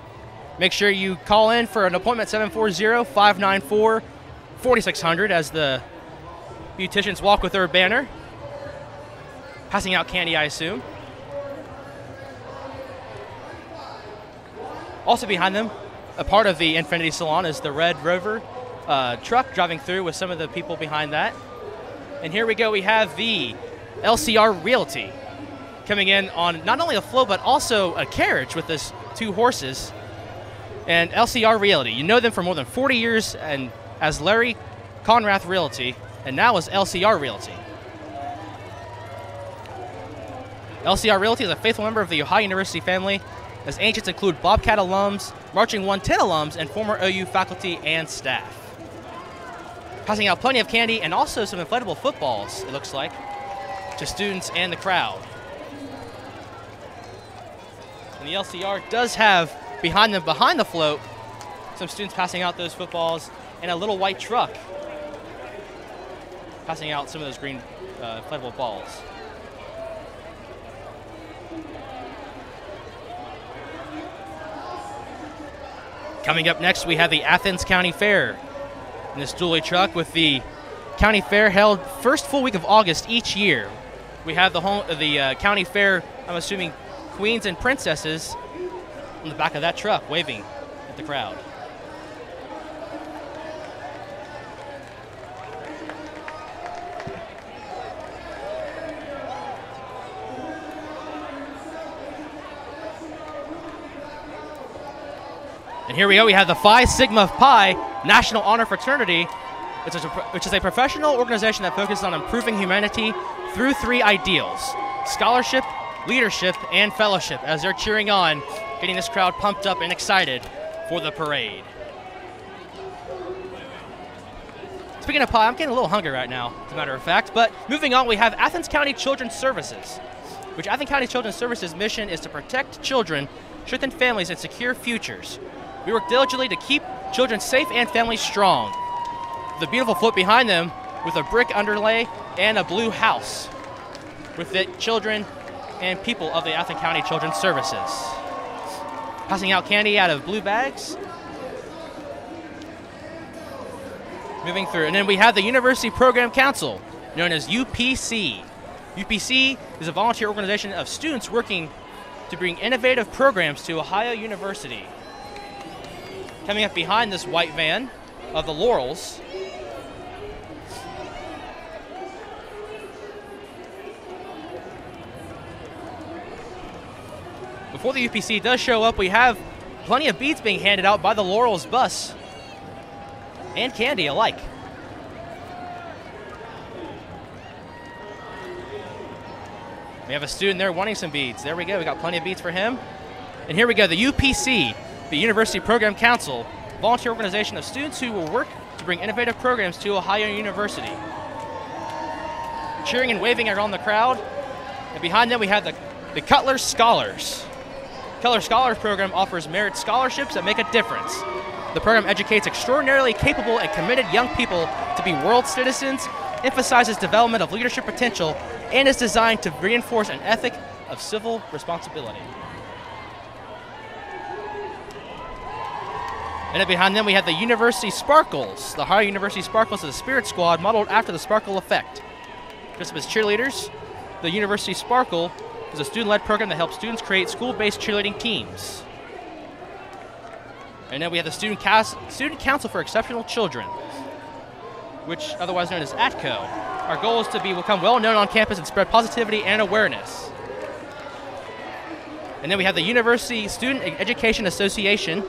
Make sure you call in for an appointment, 740-594-4600, as the beauticians walk with their banner. Passing out candy, I assume. Also behind them, a part of the Infinity Salon is the Red Rover truck driving through with some of the people behind that. And here we go, we have the LCR Realty coming in on not only a float but also a carriage with this 2 horses. And LCR Realty, you know them for more than 40 years and as Larry Conrath Realty, and now as LCR Realty. LCR Realty is a faithful member of the Ohio University family, as agents include Bobcat alums, Marching 110 alums, and former OU faculty and staff. Passing out plenty of candy and also some inflatable footballs, it looks like, to students and the crowd. And the LCR does have behind them, behind the float, some students passing out those footballs and a little white truck passing out some of those green inflatable balls. Coming up next, we have the Athens County Fair in this dually truck with the County Fair held first full week of August each year. We have the County Fair, I'm assuming queens and princesses, on the back of that truck waving at the crowd. And here we go, we have the Phi Sigma Pi National Honor Fraternity, which is a professional organization that focuses on improving humanity through 3 ideals: scholarship, leadership, and fellowship, as they're cheering on, getting this crowd pumped up and excited for the parade. Speaking of pie, I'm getting a little hungry right now, as a matter of fact, but moving on, we have Athens County Children's Services, which Athens County Children's Services mission is to protect children, strengthen families, and secure futures. We work diligently to keep children safe and families strong. The beautiful float behind them with a brick underlay and a blue house with the children and people of the Athens County Children's Services. Passing out candy out of blue bags. Moving through, and then we have the University Program Council, known as UPC. UPC is a volunteer organization of students working to bring innovative programs to Ohio University. Coming up behind this white van of the Laurels, before the UPC does show up, we have plenty of beads being handed out by the Laurels bus and candy alike. We have a student there wanting some beads. There we go, we got plenty of beads for him. And here we go, the UPC, the University Program Council, volunteer organization of students who will work to bring innovative programs to Ohio University. Cheering and waving around the crowd. And behind them we have the Cutler Scholars. Cutler Scholars program offers merit scholarships that make a difference. The program educates extraordinarily capable and committed young people to be world citizens, emphasizes development of leadership potential, and is designed to reinforce an ethic of civil responsibility. And then behind them we have the University Sparkles. The Ohio University Sparkles is a spirit squad modeled after the Sparkle Effect. Just as cheerleaders, the University Sparkle is a student-led program that helps students create school-based cheerleading teams. And then we have the Student Council for Exceptional Children, which otherwise known as ATCO. Our goal is to become well known on campus and spread positivity and awareness. And then we have the University Student Education Association.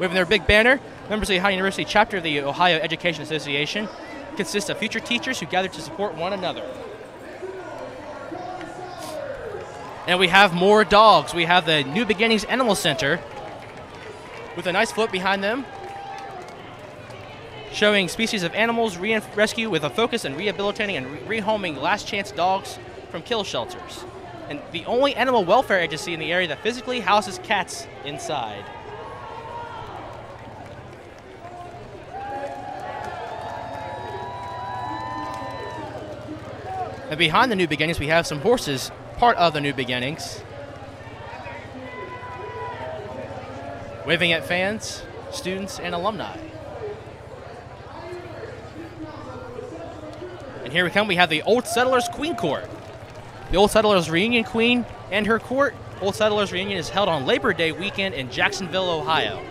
Waving their big banner, members of the Ohio University chapter of the Ohio Education Association consists of future teachers who gather to support one another. And we have more dogs. We have the New Beginnings Animal Center with a nice float behind them, showing species of animals rescue with a focus on rehabilitating and rehoming last chance dogs from kill shelters. And the only animal welfare agency in the area that physically houses cats inside. And behind the New Beginnings, we have some horses, part of the New Beginnings, waving at fans, students, and alumni. And here we come, we have the Old Settlers Queen Court. The Old Settlers Reunion Queen and her court. Old Settlers Reunion is held on Labor Day weekend in Jacksonville, Ohio.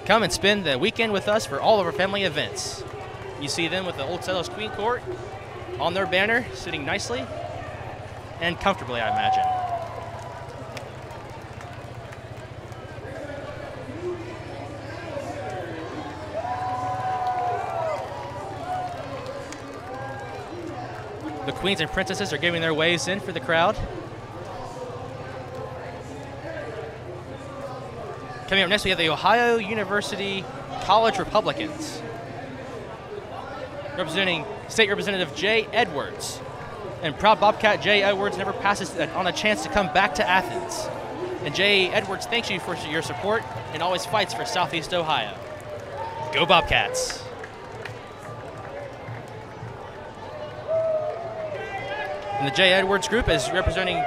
Come and spend the weekend with us for all of our family events. You see them with the Old Settlers Queen Court on their banner, sitting nicely and comfortably, I imagine. The queens and princesses are giving their waves in for the crowd. Coming up next, we have the Ohio University College Republicans, representing State Representative Jay Edwards. And proud Bobcat Jay Edwards never passes on a chance to come back to Athens. And Jay Edwards thanks you for your support and always fights for Southeast Ohio. Go Bobcats! And the Jay Edwards group is representing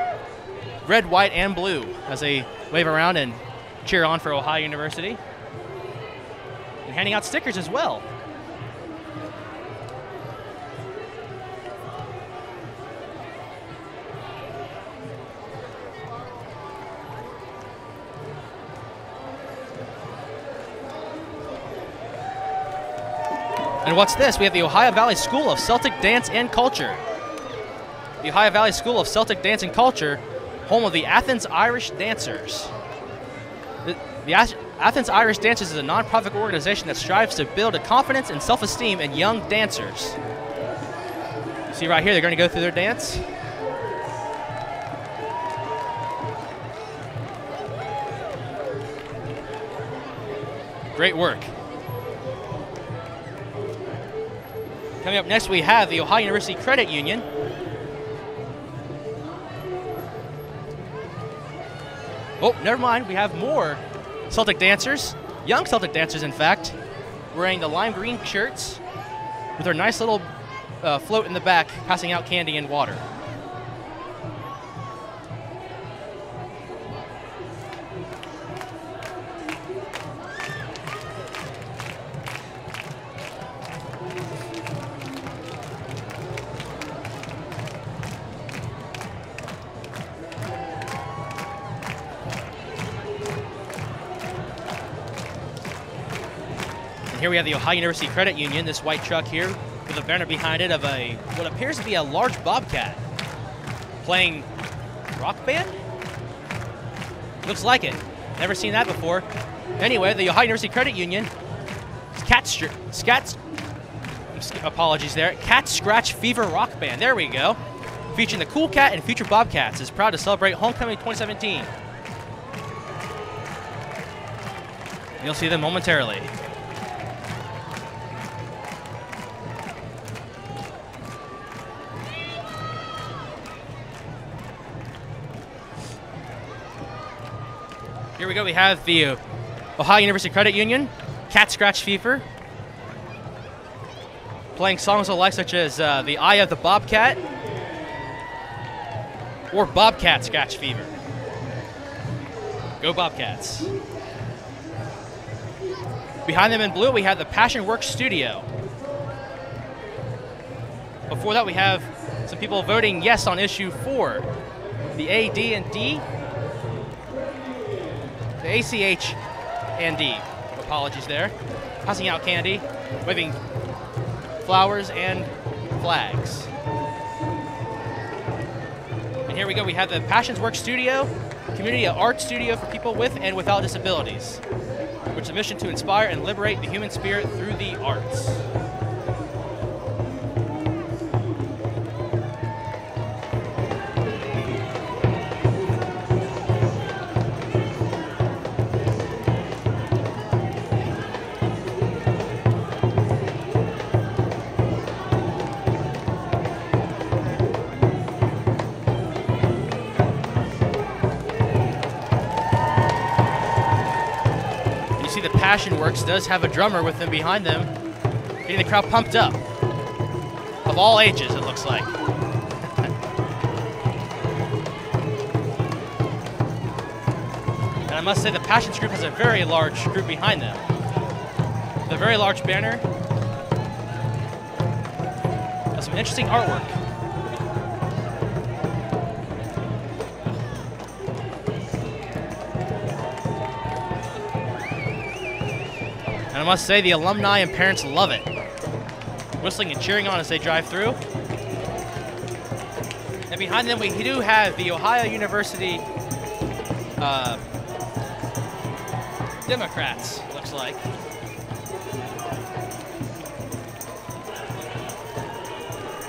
red, white, and blue as they wave around and cheer on for Ohio University. And handing out stickers as well. And what's this? We have the Ohio Valley School of Celtic Dance and Culture. The Ohio Valley School of Celtic Dance and Culture, home of the Athens Irish Dancers. The Athens Irish Dancers is a nonprofit organization that strives to build a confidence and self-esteem in young dancers. You see right here, they're going to go through their dance. Great work. Coming up next, we have the Ohio University Credit Union. Oh, never mind. We have more Celtic dancers, young Celtic dancers, in fact, wearing the lime green shirts with their nice little float in the back, passing out candy and water. Here we have the Ohio University Credit Union, this white truck here with a banner behind it of what appears to be a large bobcat playing rock band? Looks like it. Never seen that before. Anyway, the Ohio University Credit Union, Cat Scratch Fever Rock Band. There we go. Featuring the Cool Cat and Future Bobcats, is proud to celebrate Homecoming 2017. You'll see them momentarily. Here we go, we have the Ohio University Credit Union, Cat Scratch Fever, playing songs alike such as The Eye of the Bobcat or Bobcat Scratch Fever. Go Bobcats. Behind them in blue, we have the Passion Works Studio. Before that, we have some people voting yes on issue 4, the A, D, and D. The ACH Andy. Apologies there. Passing out candy, waving flowers and flags. And here we go, we have the Passions Work Studio, community art studio for people with and without disabilities, which is a mission to inspire and liberate the human spirit through the arts. The Passion Works does have a drummer with them behind them, getting the crowd pumped up. Of all ages, it looks like. And I must say the Passions group has a very large group behind them. With a very large banner. Has some interesting artwork. And I must say the alumni and parents love it. Whistling and cheering on as they drive through. And behind them we do have the Ohio University Democrats, looks like.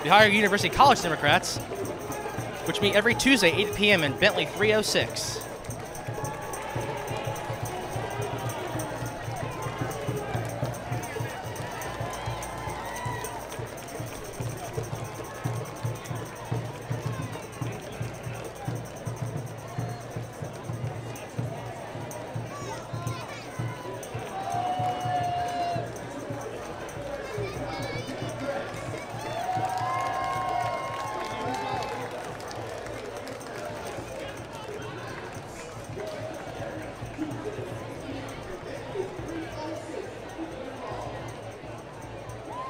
The Ohio University College Democrats, which meet every Tuesday, 8 p.m. in Bentley 306.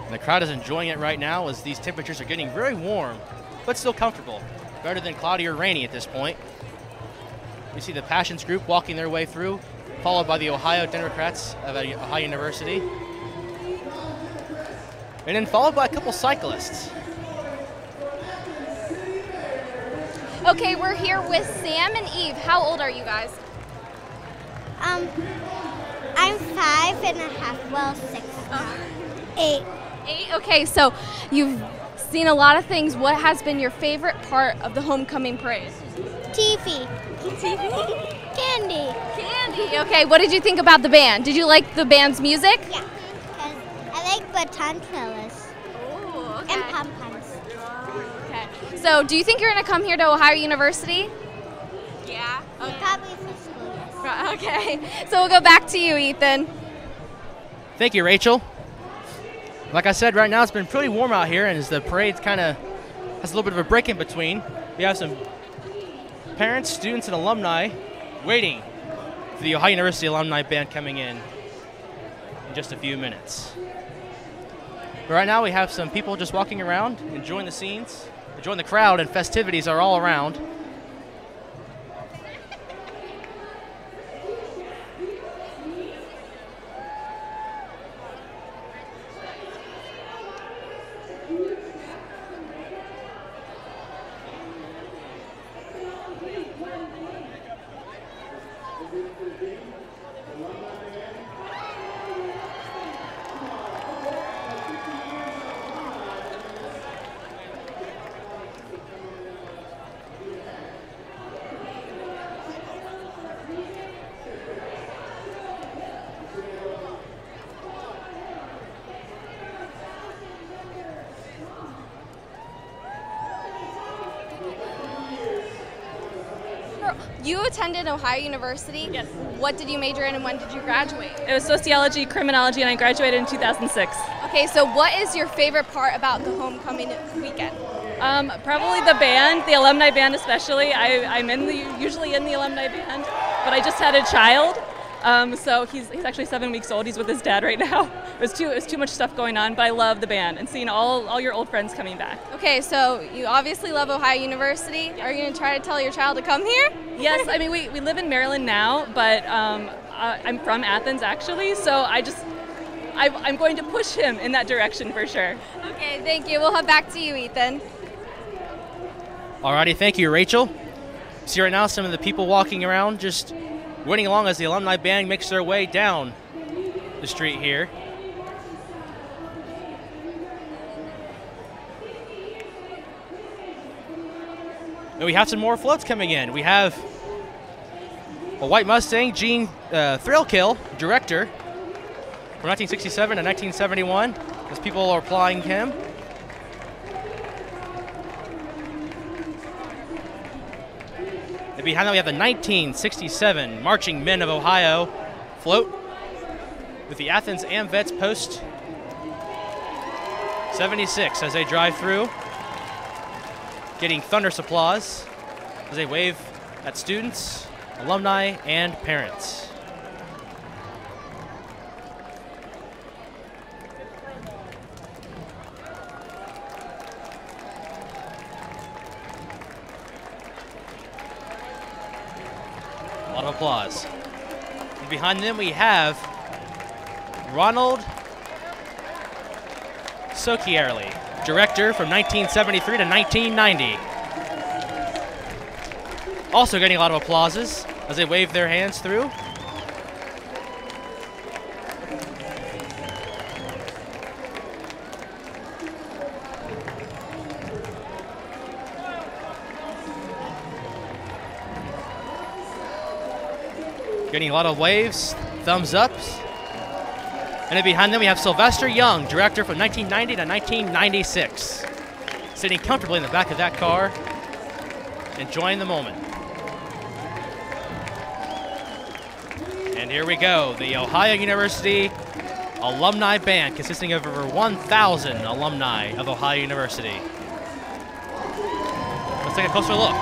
And the crowd is enjoying it right now as these temperatures are getting very warm, but still comfortable. Better than cloudy or rainy at this point. We see the Passions group walking their way through, followed by the Ohio Democrats of Ohio University. And then followed by a couple cyclists. Okay, we're here with Sam and Eve. How old are you guys? I'm 5.5, well, 6. 8. 8? Okay, so you've seen a lot of things. What has been your favorite part of the homecoming parade? TV. Candy. Candy. Okay, what did you think about the band? Did you like the band's music? Yeah, because I like baton trillers. Oh, okay. And pom-poms. Okay. So do you think you're going to come here to Ohio University? Yeah. Okay. Probably for school, yes. Okay, so we'll go back to you, Ethan. Thank you, Rachel. Like I said, right now it's been pretty warm out here, and as the parade kind of has a little bit of a break in between, we have some parents, students, and alumni waiting for the Ohio University Alumni Band coming in just a few minutes. But right now we have some people just walking around, enjoying the scenes, enjoying the crowd, and festivities are all around. You attended Ohio University. Yes. What did you major in and when did you graduate? It was sociology, criminology, and I graduated in 2006. Okay, so what is your favorite part about the homecoming weekend? Probably the band, the alumni band especially. I'm usually in the alumni band, but I just had a child. So he's actually 7 weeks old. He's with his dad right now. It was too much stuff going on, but I love the band and seeing all your old friends coming back. Okay, so you obviously love Ohio University. Are you going to try to tell your child to come here? Yes, I mean we live in Maryland now, but I'm from Athens actually, so I'm going to push him in that direction for sure. Okay, thank you. We'll head back to you, Ethan. Alrighty, thank you, Rachel. See right now some of the people walking around just waiting along as the alumni band makes their way down the street here. And we have some more floats coming in. We have a white Mustang, Gene Thrillkill, director, from 1967 to 1971, as people are applying him. And behind that we have the 1967 Marching Men of Ohio float with the Athens AmVets Post 76 as they drive through, getting thunderous applause as they wave at students, alumni, and parents. A lot of applause. And behind them we have Ronald Socchiarelli, director from 1973 to 1990. Also getting a lot of applauses as they wave their hands through. Getting a lot of waves, thumbs ups. And then behind them we have Sylvester Young, director from 1990 to 1996. Sitting comfortably in the back of that car, enjoying the moment. And here we go, the Ohio University Alumni Band, consisting of over 1,000 alumni of Ohio University. Let's take a closer look.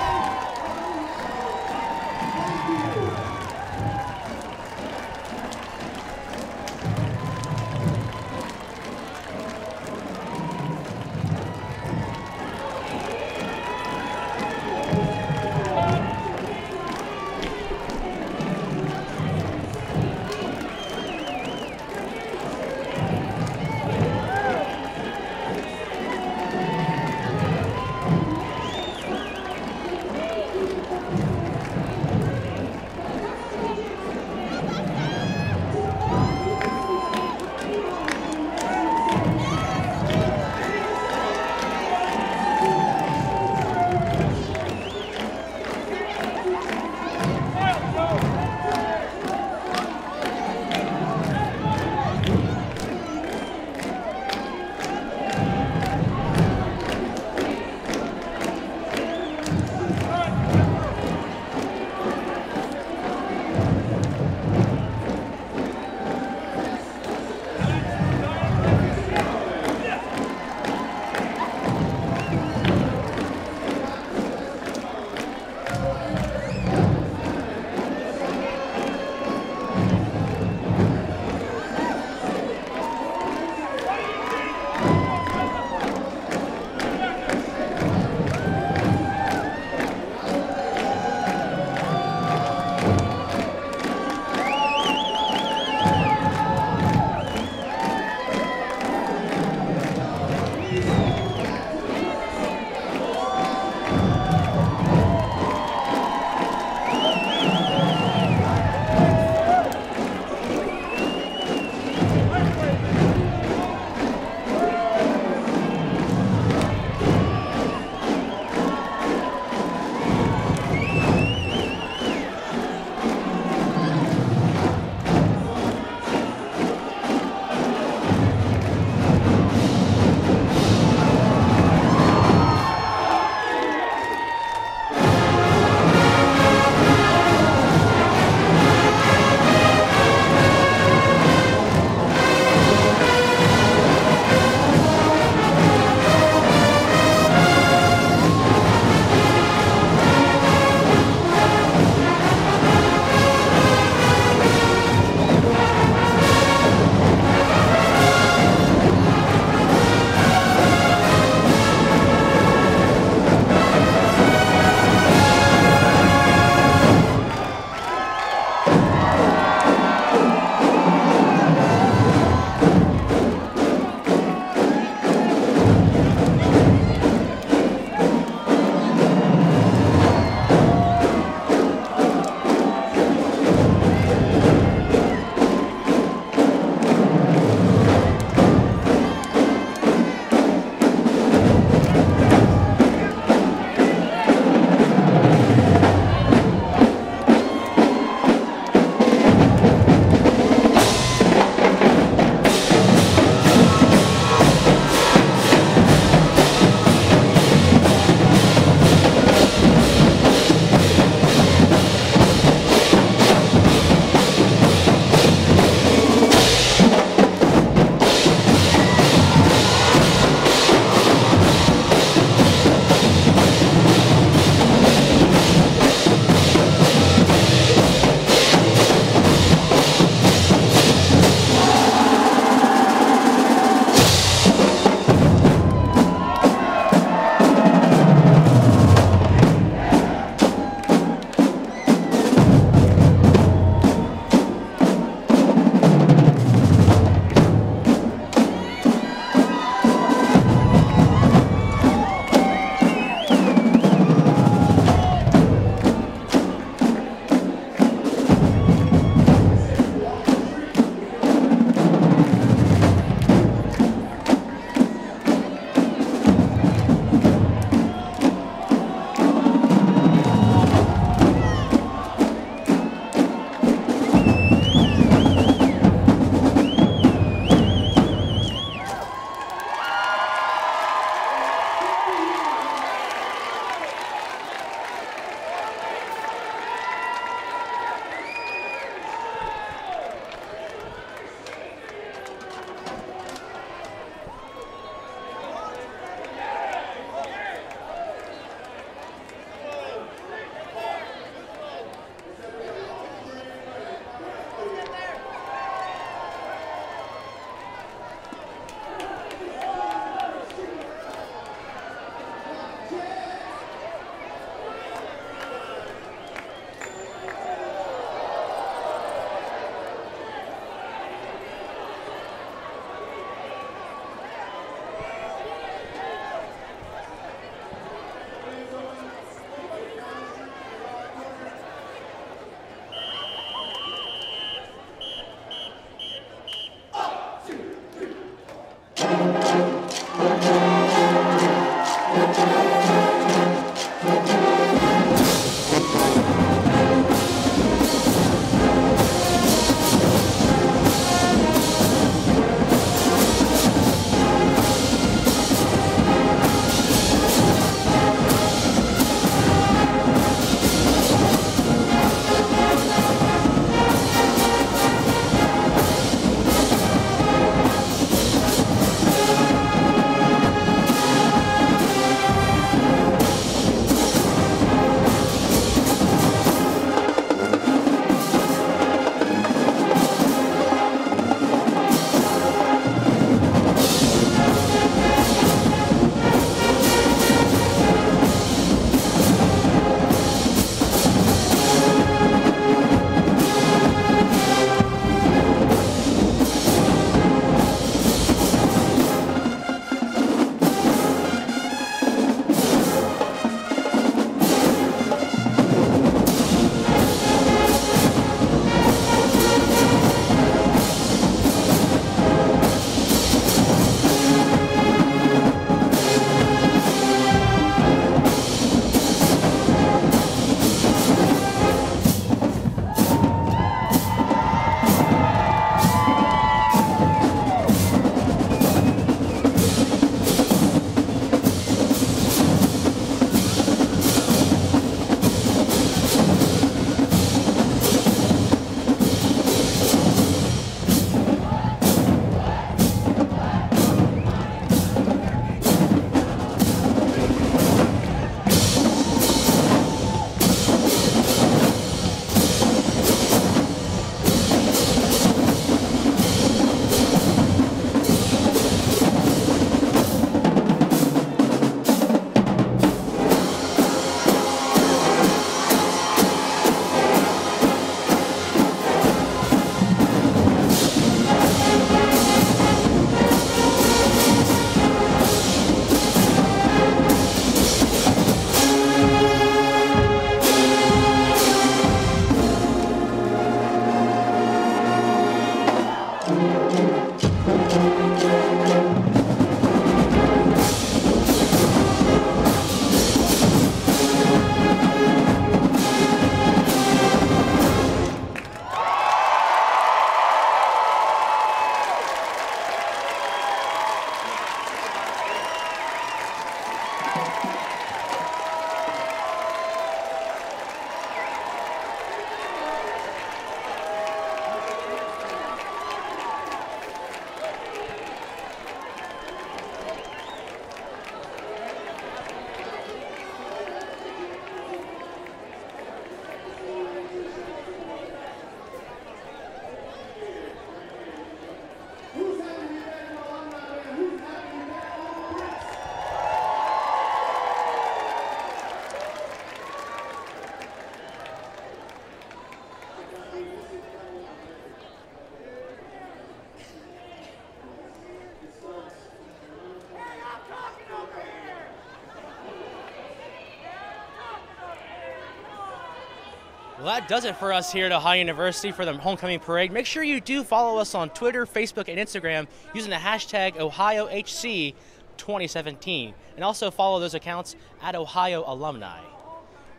Well, that does it for us here at Ohio University for the homecoming parade. Make sure you do follow us on Twitter, Facebook, and Instagram using the hashtag OhioHC2017. And also follow those accounts at Ohio Alumni.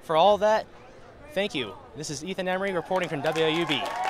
For all that, thank you. This is Ethan Emery reporting from WAUB.